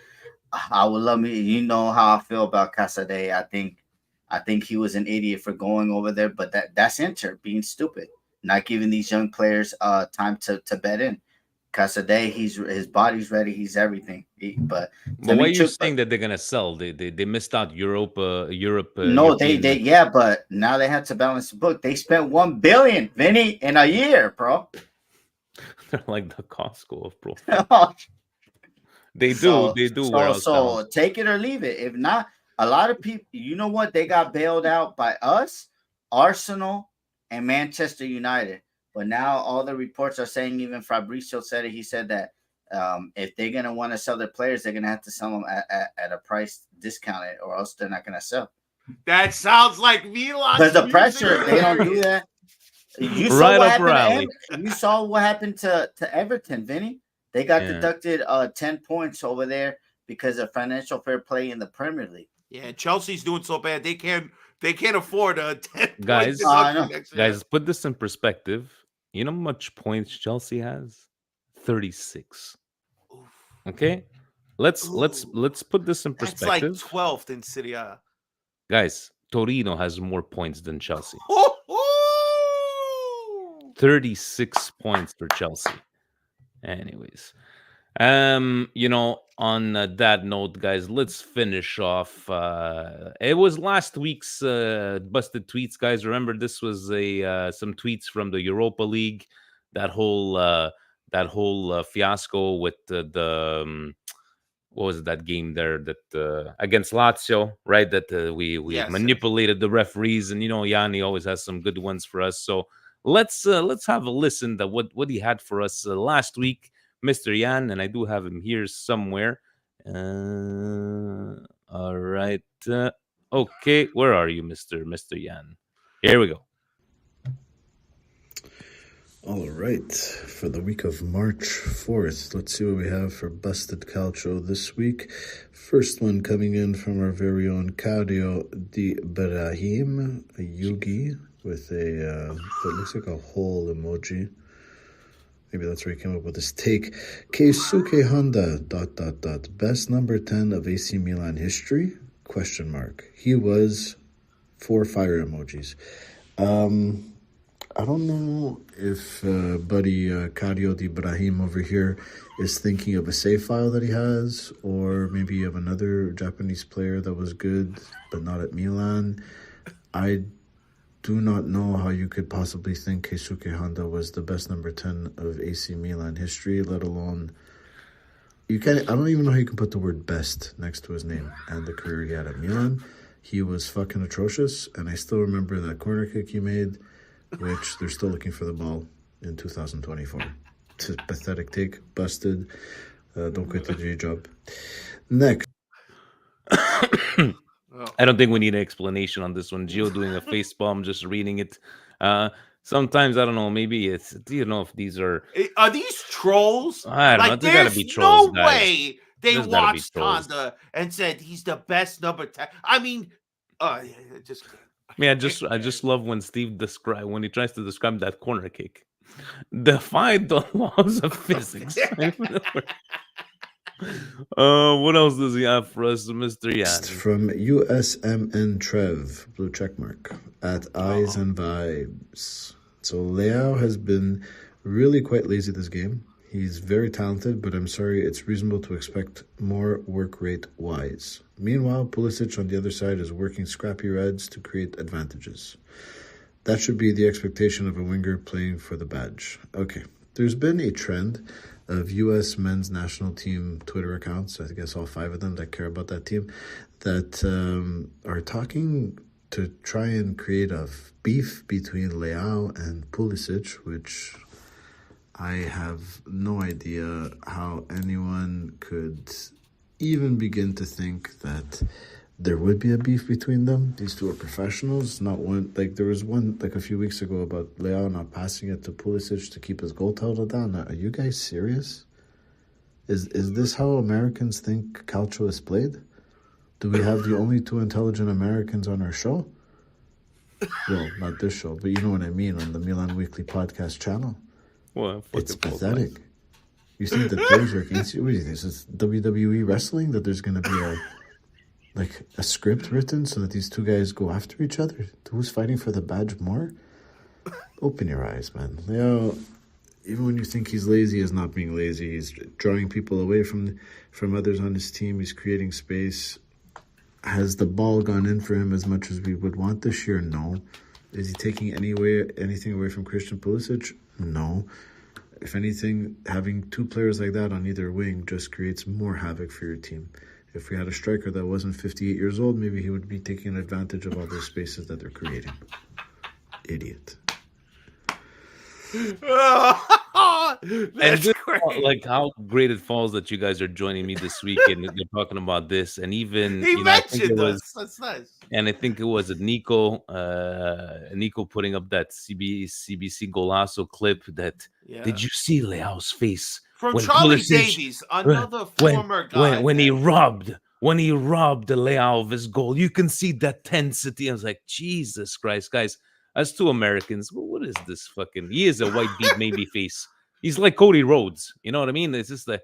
I would love me. You know how I feel about Casade. I think he was an idiot for going over there, but that's Inter being stupid, not giving these young players time to bet in. Casade, his body's ready. He's everything. But why are you saying that they're gonna sell? They missed out Europe. No, European... they but now they had to balance the book. They spent $1 billion, Vinny, in a year, bro. They're like the Costco of pro. They do. So take it or leave it. If not, a lot of people, you know what? They got bailed out by us, Arsenal, and Manchester United. But now all the reports are saying, even Fabrizio said it. He said that if they're gonna want to sell their players, they're gonna have to sell them at a price discounted, or else they're not gonna sell. That sounds like Milan. Because the pressure, they don't do that. You saw what happened to Everton, Vinny. They got deducted 10 points over there because of financial fair play in the Premier League. Yeah, Chelsea's doing so bad they can't afford a 10 guys. Guys, put this in perspective. You know how much points Chelsea has? 36. Okay, let's put this in perspective. That's like 12th in Serie A. Guys, Torino has more points than Chelsea. 36 points for Chelsea. Anyways, on that note, guys, let's finish off. It was last week's busted tweets, guys. Remember, this was some tweets from the Europa League. That whole fiasco with the what was it, that game there that against Lazio, right? That we manipulated the referees, and Yanni always has some good ones for us. So let's have a listen to what he had for us last week, Mr. Yan, and I do have him here somewhere. All right. Okay, where are you, Mr. Yan? Here we go. All right, for the week of March 4th, let's see what we have for Busted Calcio this week. First one coming in from our very own Claudio Di Brahim, a Yugi with a, that looks like a hole emoji. Maybe that's where he came up with his take. Keisuke Honda, ... Best number 10 of AC Milan history? ? He was 4 fire emojis. I don't know if buddy Claudio Di Brahim over here is thinking of a save file that he has, or maybe of another Japanese player that was good, but not at Milan. I do not know how you could possibly think Keisuke Honda was the best number 10 of AC Milan history, let alone... I don't even know how you can put the word best next to his name and the career he had at Milan. He was fucking atrocious, and I still remember that corner kick he made, which they're still looking for the ball in 2024. It's a pathetic take. Busted. Don't quit the J job. Next. I don't think we need an explanation on this one. Gio doing a face palm, just reading it. Sometimes, I don't know, maybe it's... Do you know if these are... Are these trolls? I don't know. Like, They gotta be trolls, no guys. way they There's gotta be watched trolls. Honda and said he's the best number 10. I mean, just... Yeah, I just love when Steve when he tries to describe that corner kick. Defy the laws of physics. What else does he have for us, Mr. Yan? From USMN Trev, blue checkmark, at Eyes and Vibes. So Leao has been really quite lazy this game. He's very talented, but I'm sorry, it's reasonable to expect more work rate wise. Meanwhile, Pulisic on the other side is working scrappy reds to create advantages. That should be the expectation of a winger playing for the badge. Okay, there's been a trend of U.S. men's national team Twitter accounts, I guess all 5 of them that care about that team, that are talking to try and create a beef between Leao and Pulisic, which I have no idea how anyone could even begin to think that there would be a beef between them. These two are professionals, not one... Like, there was one, like, a few weeks ago about Leao not passing it to Pulisic to keep his goal total down. Are you guys serious? Is this how Americans think calcio is played? Do we have the only 2 intelligent Americans on our show? Well, not this show, but you know what I mean, on the Milan Weekly podcast channel. Well, it's pathetic. You think that players are against you? What do you think? Is this WWE wrestling? That there's going to be a script written so that these 2 guys go after each other? Who's fighting for the badge more? Open your eyes, man. Leo, even when you think he's lazy, he's not being lazy. He's drawing people away from others on his team. He's creating space. Has the ball gone in for him as much as we would want this year? No. Is he taking anything away from Christian Pulisic? No. If anything, having 2 players like that on either wing just creates more havoc for your team. If we had a striker that wasn't 58 years old, maybe he would be taking advantage of all those spaces that they're creating. Idiot. And just, like, how great it falls that you guys are joining me this week and you're talking about this. And even he mentioned us. That's nice. And I think it was Nico putting up that CBC Golasso clip that, did you see Leao's face? From Charlie Davies, another former guy. When he robbed the Leao of his goal, you can see that tensity. I was like, Jesus Christ, guys. As 2 Americans, what is this fucking... He is a white beat maybe face. He's like Cody Rhodes. You know what I mean? It's just like,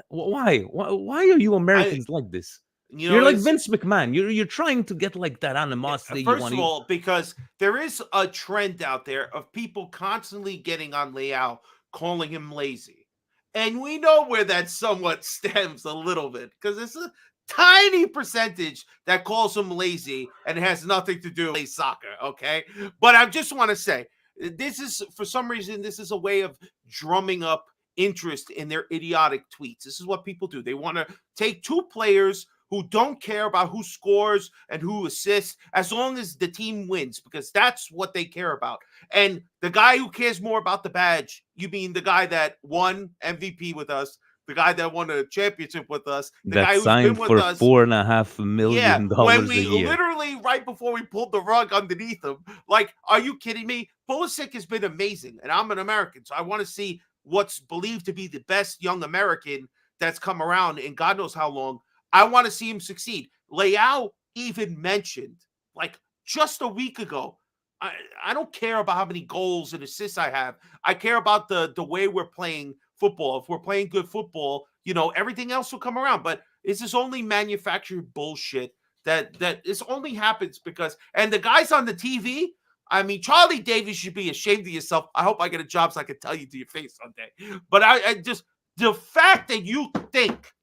why are you Americans like this? You're like Vince McMahon. You're trying to get like that animosity. First of all, because there is a trend out there of people constantly getting on Leao, calling him lazy. And we know where that somewhat stems a little bit, because it's a tiny percentage that calls him lazy, and it has nothing to do with soccer, okay? But I just want to say, this is, for some reason, this is a way of drumming up interest in their idiotic tweets. This is what people do. They want to take 2 players who don't care about who scores and who assists as long as the team wins, because that's what they care about. And the guy who cares more about the badge, you mean the guy that won MVP with us, the guy that won a championship with us, the guy That who's been signed with for us. $4.5 Yeah, million when a we year. literally right before we pulled the rug underneath him, like, are you kidding me? Pulisic has been amazing, and I'm an American, so I want to see what's believed to be the best young American that's come around in God knows how long. I want to see him succeed. Leao even mentioned, like, just a week ago, I don't care about how many goals and assists I have. I care about the way we're playing football. If we're playing good football, everything else will come around. But it's this only manufactured bullshit that this only happens because, and the guys on the TV, I mean, Charlie Davis should be ashamed of yourself. I hope I get a job so I can tell you to your face someday. But I just, the fact that you think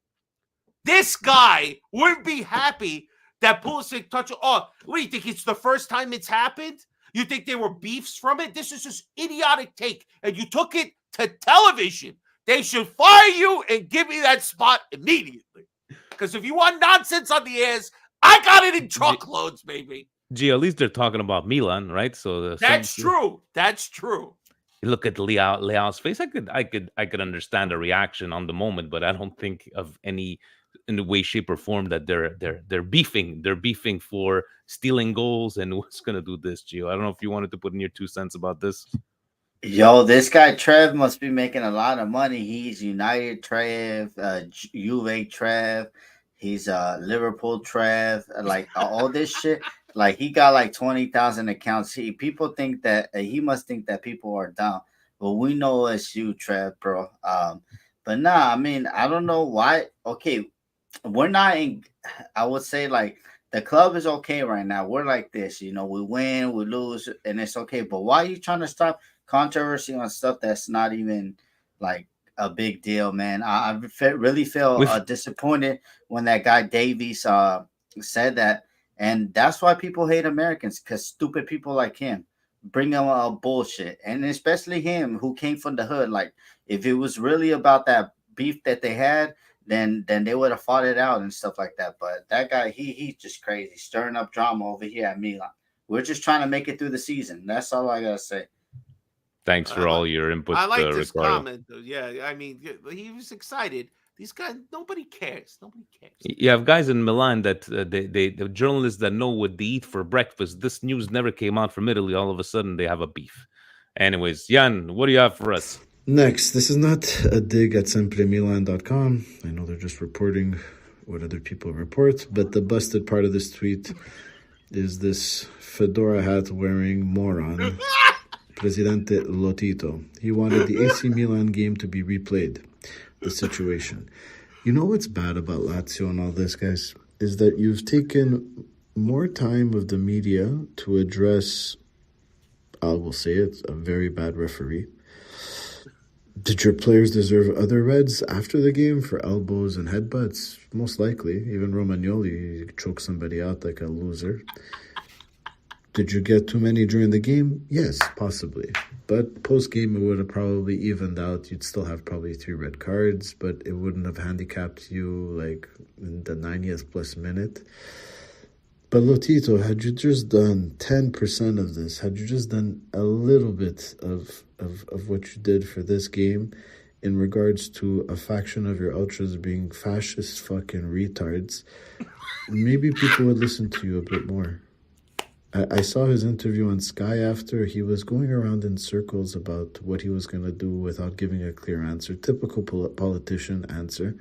this guy wouldn't be happy that Pulisic touched, what do you think? It's the first time it's happened? You think there were beefs from it? This is just idiotic take. And you took it to television. They should fire you and give me that spot immediately. Because if you want nonsense on the airs, I got it in truckloads, baby. Gee, at least they're talking about Milan, right? So that's true. That's true. You look at Leao's face. I could understand a reaction on the moment, but I don't think of any in the way, shape, or form that they're beefing. They're beefing for stealing goals and who's gonna do this, Gio. I don't know if you wanted to put in your 2 cents about this. Yo, this guy Trev must be making a lot of money. He's United Trev, Juve Trev, he's Liverpool Trev, like all this shit. Like he got like 20,000 accounts. People think that he must think that people are dumb, but we know it's you, Trev, bro. But nah, I mean, I don't know why. Okay, we're not in. I would say like the club is okay right now. We're like this, we win, we lose, and it's okay. But why are you trying to stop controversy on stuff that's not even like a big deal, man? I really feel disappointed when that guy Davies said that. And that's why people hate Americans, because stupid people like him bring them bullshit. And especially him who came from the hood. Like, if it was really about that beef that they had, then they would have fought it out and stuff like that. But that guy, he's just crazy, stirring up drama over here at Milan. We're just trying to make it through the season. That's all I got to say. Thanks for all your input. I like this Ricardo. comment, though. Yeah, I mean, he was excited. These guys, nobody cares. Nobody cares. You have guys in Milan that the journalists that know what they eat for breakfast. This news never came out from Italy. All of a sudden, they have a beef. Anyways, Jan, what do you have for us? Next, this is not a dig at SempreMilan.com. I know they're just reporting what other people report, but the busted part of this tweet is this fedora hat wearing moron, Presidente Lotito. He wanted the AC Milan game to be replayed. The situation. You know what's bad about Lazio and all this, guys, is that you've taken more time of the media to address, I will say it, a very bad referee. Did your players deserve other reds after the game for elbows and headbutts? Most likely. Even Romagnoli choked somebody out like a loser. Did you get too many during the game? Yes, possibly. But post-game, it would have probably evened out. You'd still have probably 3 red cards, but it wouldn't have handicapped you like in the 90th plus minute. But Lotito, had you just done 10% of this, had you just done a little bit of what you did for this game in regards to a faction of your ultras being fascist fucking retards, maybe people would listen to you a bit more. I saw his interview on Sky after. He was going around in circles about what he was going to do without giving a clear answer. Typical politician answer.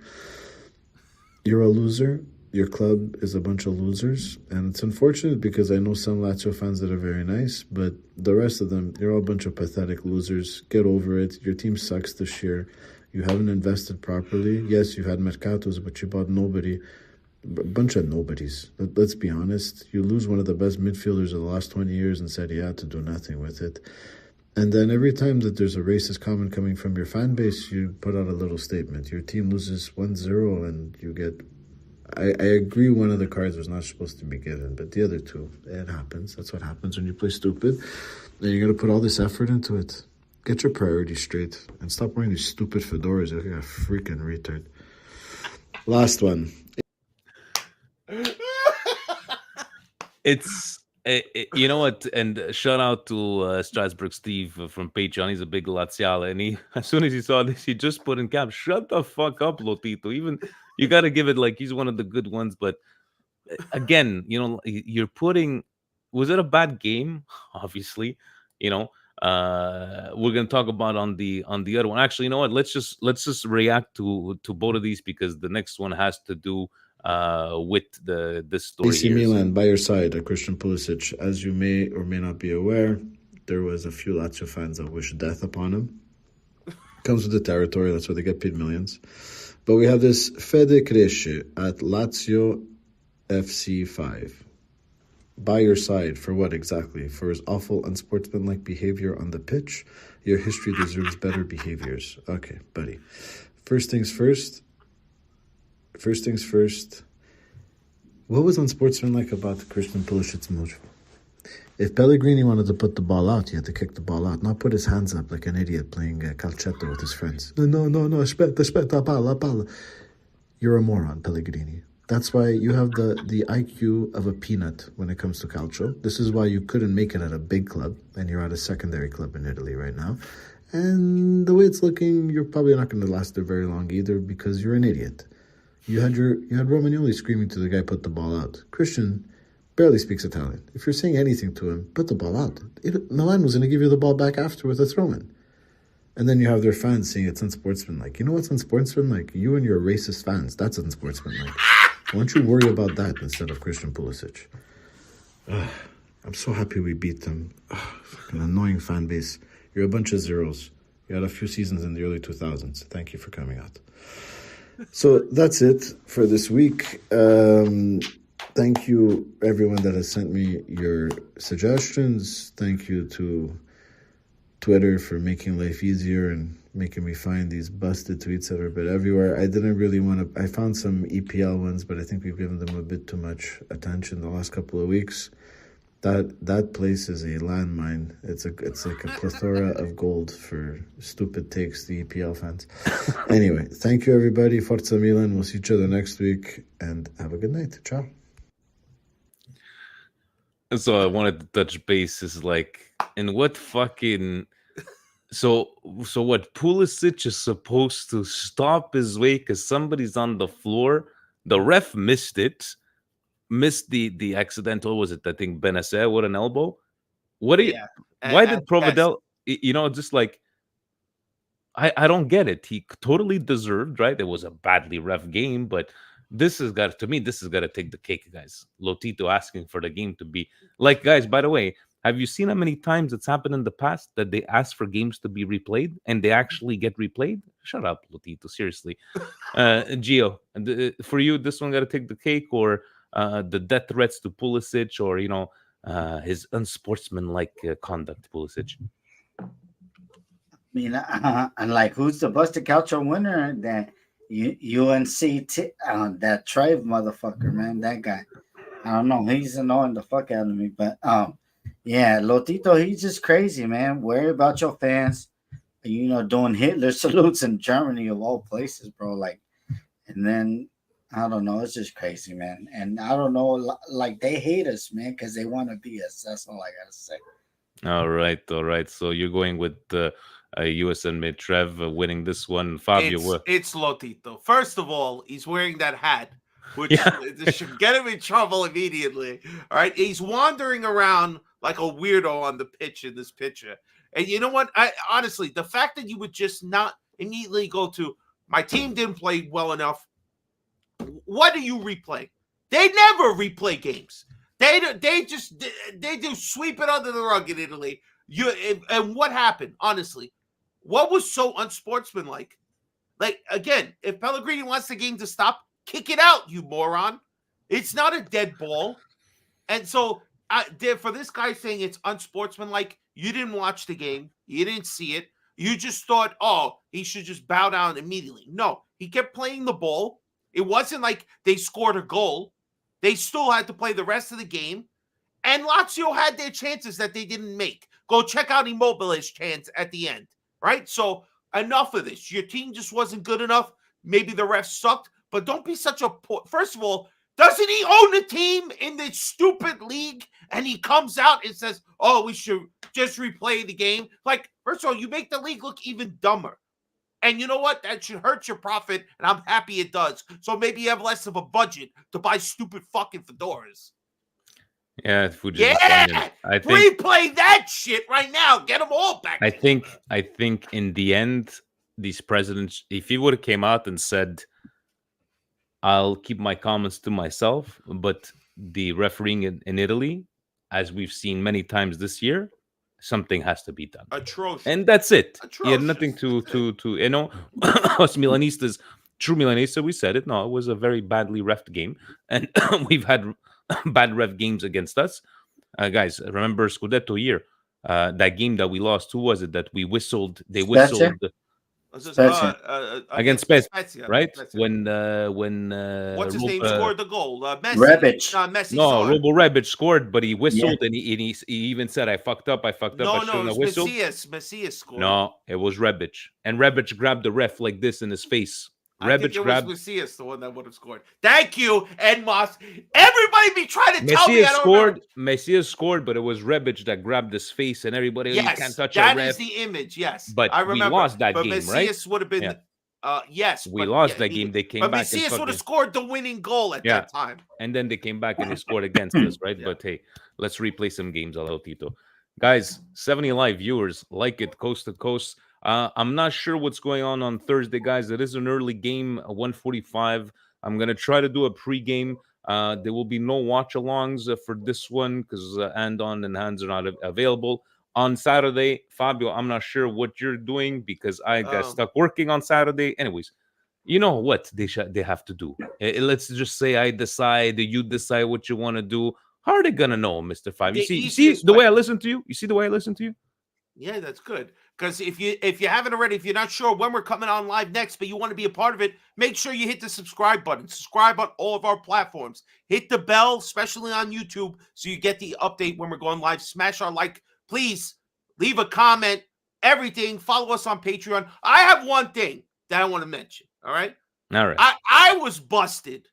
You're a loser. Your club is a bunch of losers. And it's unfortunate because I know some Lazio fans that are very nice, but the rest of them, you're all a bunch of pathetic losers. Get over it. Your team sucks this year. You haven't invested properly. Yes, you had mercatos, but you bought nobody. A bunch of nobodies. Let's be honest. You lose one of the best midfielders of the last 20 years and said, yeah, to do nothing with it. And then every time that there's a racist comment coming from your fan base, you put out a little statement. Your team loses 1-0 and you get... I agree one of the cards was not supposed to be given, but the other 2, it happens. That's what happens when you play stupid. And you got to put all this effort into it. Get your priorities straight and stop wearing these stupid fedoras. You're like a freaking retard. Last one. It's you know what, and shout out to Strasbourg Steve from Patreon. He's a big Laziale, and he as soon as he saw this, he just put in cap, "Shut the fuck up, Lotito." Even you got to give it like he's one of the good ones, but again, you're putting. Was it a bad game? Obviously, you know. We're gonna talk about on the other one. Actually, you know what? Let's just react to both of these because the next one has to do with this story AC here. Milan by your side, Christian Pulisic. As you may or may not be aware, there was a few Lazio fans that wished death upon him. Comes with the territory, that's why they get paid millions. But we have this Fede Cresce at Lazio FC 5. By your side, for what exactly? For his awful, unsportsmanlike behavior on the pitch? Your history deserves better behaviors. Okay, buddy. First things first. What was unsportsmanlike about Christian Pulisic's move? If Pellegrini wanted to put the ball out, he had to kick the ball out, not put his hands up like an idiot playing calcetto with his friends. No, aspetta, palla. You're a moron, Pellegrini. That's why you have the IQ of a peanut when it comes to calcio. This is why you couldn't make it at a big club, and you're at a secondary club in Italy right now. And the way it's looking, you're probably not going to last there very long either because you're an idiot. You had Romagnoli screaming to the guy, put the ball out. Christian barely speaks Italian. If you're saying anything to him, put the ball out. Milan was going to give you the ball back after with a throw-in. And then you have their fans saying it's unsportsmanlike. You know what's unsportsmanlike? You and your racist fans. That's unsportsmanlike. Why don't you worry about that instead of Christian Pulisic? I'm so happy we beat them. Fucking annoying fan base. You're a bunch of zeros. You had a few seasons in the early 2000s. Thank you for coming out. So that's it for this week. Thank you, everyone that has sent me your suggestions. Thank you to Twitter for making life easier and making me find these busted tweets that are a bit everywhere. I didn't really want to... I found some EPL ones, but I think we've given them a bit too much attention the last couple of weeks. That place is a landmine. It's like a plethora of gold for stupid takes, the EPL fans. Anyway, thank you, everybody. Forza Milan. We'll see each other next week, and have a good night. Ciao. So I wanted to touch bases, like, in what fucking... So what? Pulisic is supposed to stop his way because somebody's on the floor. The ref missed it. Missed the accidental, was it, I think, Benacer with an elbow? What do you... Why did Provedel... just like... I don't get it. He totally deserved, right? It was a badly ref game, but this has got to take the cake, guys. Lotito asking for the game to be... Like, guys, by the way, have you seen how many times it's happened in the past that they ask for games to be replayed and they actually get replayed? Shut up, Lotito, seriously. Gio, for you, this one got to take the cake, or the death threats to Pulisic, or, his unsportsmanlike conduct, Pulisic? I mean, and like, who's the busted calcio winner? That UNC, that Trev motherfucker, man, that guy. I don't know, he's annoying the fuck out of me, but yeah, Lotito, he's just crazy, man. Worry about your fans, doing Hitler salutes in Germany of all places, bro. Like, and then I don't know, it's just crazy, man. And I don't know, like, they hate us, man, because they want to be us. That's all I gotta say. All right. So you're going with USN mid Trev winning this one, Fabio. It's Lotito. First of all, he's wearing that hat, which should get him in trouble immediately. All right, he's wandering around like a weirdo on the pitch in this picture. And you know what? Honestly, the fact that you would just not immediately go to, my team didn't play well enough. What do you replay? They never replay games. They do sweep it under the rug in Italy. And what happened? Honestly, what was so unsportsmanlike? Like, again, if Pellegrini wants the game to stop, kick it out, you moron. It's not a dead ball. And so for this guy saying it's unsportsmanlike, you didn't watch the game. You didn't see it. You just thought, oh, he should just bow down immediately. No, he kept playing the ball. It wasn't like they scored a goal. They still had to play the rest of the game. And Lazio had their chances that they didn't make. Go check out Immobile's chance at the end, right? So enough of this. Your team just wasn't good enough. Maybe the refs sucked. But don't be such a... First of all, Doesn't he own the team in this stupid league? And he comes out and says, "Oh, we should just replay the game." Like, first of all, you make the league look even dumber. And you know what? That should hurt your profit, and I'm happy it does. So maybe you have less of a budget to buy stupid fucking fedoras. Yeah, food is Yeah, abundant. I think replay that shit right now. Get them all back. I think in the end, these presidents, if he would have came out and said, "I'll keep my comments to myself," but the refereeing in Italy, as we've seen many times this year, something has to be done. Atrocious. And that's it. He had Atrocious. nothing to you know, us Milanistas, true Milanista, we said it. No, it was a very badly refed game, and we've had bad ref games against us. Guys, remember Scudetto year? That game that we lost. Who was it that we whistled? They whistled against Spezia, right? Spezia. When What's his name scored the goal? Messi. Rebic. Messi. No, Robo Rebic scored, but he whistled, and he even said, "I fucked up. I fucked up. I shouldn't have whistled." Messias scored. No, it was Rebic, and Rebic grabbed the ref like this in his face. I think Rebic it grabbed. was Messias, the one that would have scored. Thank you, Ed Moss. Everybody be trying to tell me I don't remember. Messias scored, but it was Rebic that grabbed his face, and everybody you can't touch a that ref. is the image. Yes, But I remember. we lost that but game, Messias right? would have been. Yeah. Yes, We lost that game. They came but back. Messias and would have fucking- scored the winning goal at that time. And then they came back and they scored against us, right? Yeah. But hey, let's replay some games, Aleo Tito. Guys, 70 live viewers, like it, coast to coast. I'm not sure what's going on Thursday, guys. It is an early game, 1:45. I'm going to try to do a pregame. There will be no watch-alongs for this one because Andon and Hans are not available. On Saturday, Fabio, I'm not sure what you're doing because I got stuck working on Saturday. Anyways, you know what they have to do. Let's just say I decide, you decide what you want to do. How are they gonna know, Mr. Five? You see the way I listen to you? You see the way I listen to you? Yeah, that's good. Because if you haven't already, if you're not sure when we're coming on live next, but you want to be a part of it, make sure you hit the subscribe button. Subscribe on all of our platforms. Hit the bell, especially on YouTube, so you get the update when we're going live. Smash our like. Please leave a comment. Everything. Follow us on Patreon. I have one thing that I want to mention. All right. I was busted.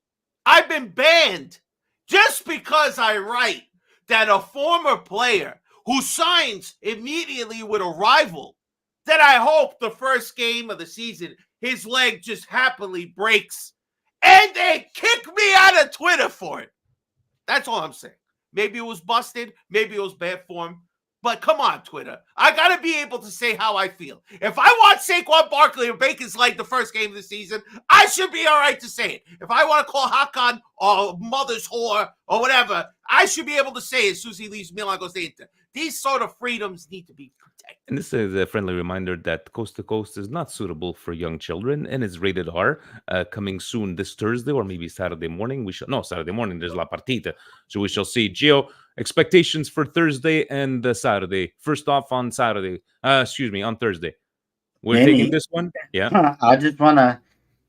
I've been banned just because I write that a former player who signs immediately with a rival, that I hope the first game of the season, his leg just happily breaks, and they kick me out of Twitter for it. That's all I'm saying. Maybe it was busted. Maybe it was bad form. But come on, Twitter. I got to be able to say how I feel. If I want Saquon Barkley to break his leg the first game of the season, I should be all right to say it. If I want to call Hakan or mother's whore or whatever, I should be able to say it as soon as he leaves Milan, goes to Inter. These sort of freedoms need to be protected. And this is a friendly reminder that Coast to Coast is not suitable for young children and is rated R. Coming soon this Thursday or maybe Saturday morning. Saturday morning. There's La Partita. So we shall see. Gio, expectations for Thursday and Saturday. First off, on Saturday. On Thursday. We're taking this one. Yeah. I just want to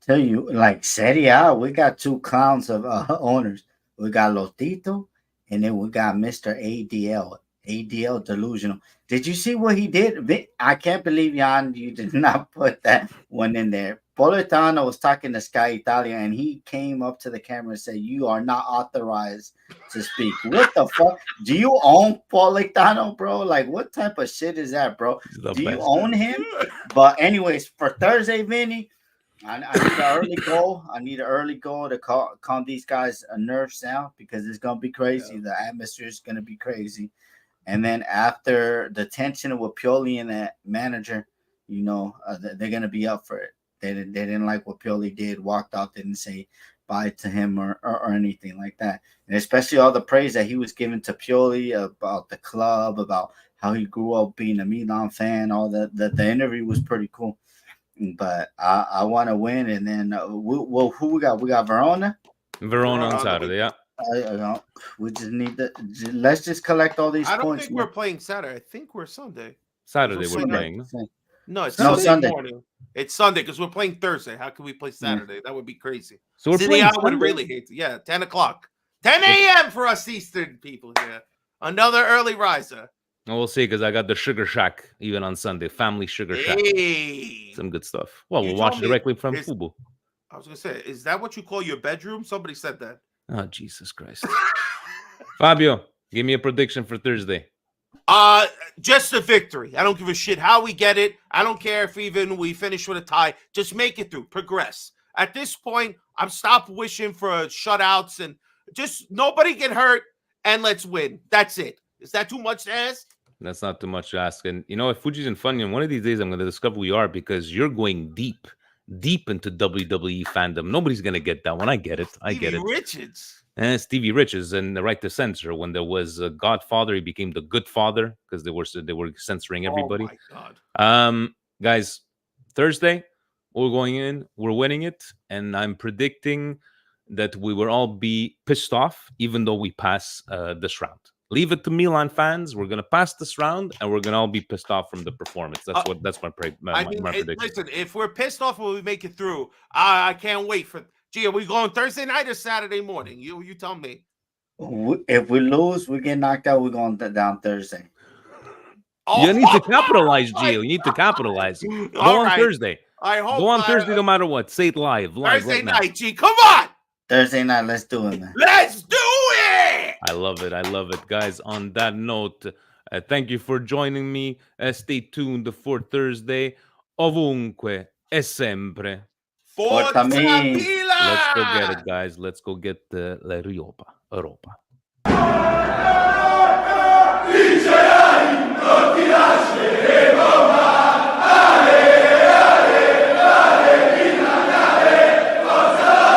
tell you, like Serie A, we got two clowns of owners. We got Lotito, and then we got Mr. ADL delusional. Did you see what he did? I can't believe, Jan, you did not put that one in there. Politano was talking to Sky Italia, and he came up to the camera and said, "You are not authorized to speak." What the fuck? Do you own Politano, bro? Like, what type of shit is that, bro? Do you own him? But anyways, for Thursday, Vinny, I need an early goal. I need an early goal to calm these guys' nerves down because it's going to be crazy. Yeah. The atmosphere is going to be crazy. And then after the tension with Pioli and the manager, they're going to be up for it. They didn't like what Pioli did, walked out, didn't say bye to him or anything like that. And especially all the praise that he was giving to Pioli about the club, about how he grew up being a Milan fan. All the interview was pretty cool. But I want to win. And then who we got? We got Verona. Verona on Saturday, yeah. We just need let's just collect all these points. I don't think we're playing Saturday. I think we're Sunday. Saturday we're playing. No, it's Sunday morning. It's Sunday because we're playing Thursday. How can we play Saturday? That would be crazy. So we're playing I would really hate to. Yeah, 10 o'clock. 10 a.m. for us Eastern people here. Another early riser. Well, we'll see because I got the Sugar Shack even on Sunday. Family Sugar Shack. Hey. Some good stuff. Well, we'll watch directly from Fubu. I was going to say, is that what you call your bedroom? Somebody said that. Oh, Jesus Christ. Fabio, give me a prediction for Thursday. Just a victory. I don't give a shit how we get it. I don't care if even we finish with a tie. Just make it through. Progress. At this point, I'm stopped wishing for shutouts and just nobody get hurt and let's win. That's it. Is that too much to ask? That's not too much to ask. And you know, if Fuji's and Funyun, one of these days I'm going to discover who you are because you're going deep into WWE fandom. Nobody's going to get that one. I get it. I get it. Richards. And Stevie Richards and the Right to Censor. When there was a Godfather, he became the Good Father because they were censoring everybody. Oh my God. Guys, Thursday we're going in, we're winning it, and I'm predicting that we will all be pissed off, even though we pass this round. Leave it to Milan fans. We're gonna pass this round, and we're gonna all be pissed off from the performance. That's my prediction. Listen, if we're pissed off when we make it through, I can't wait for. Gee, are we going Thursday night or Saturday morning? You tell me. If we lose, we get knocked out. We're going down Thursday. You need to capitalize, Gio. You need to capitalize. Go on Thursday. I hope. Go on Thursday, no matter what. Say it live Thursday right night, now. G. Come on. Thursday night. Let's do it, man. Let's do it. I love it. I love it, guys. On that note, thank you for joining me. Stay tuned for Thursday. Ovunque e sempre. Forza Milan! Let's go get it, guys. Let's go get the Europa.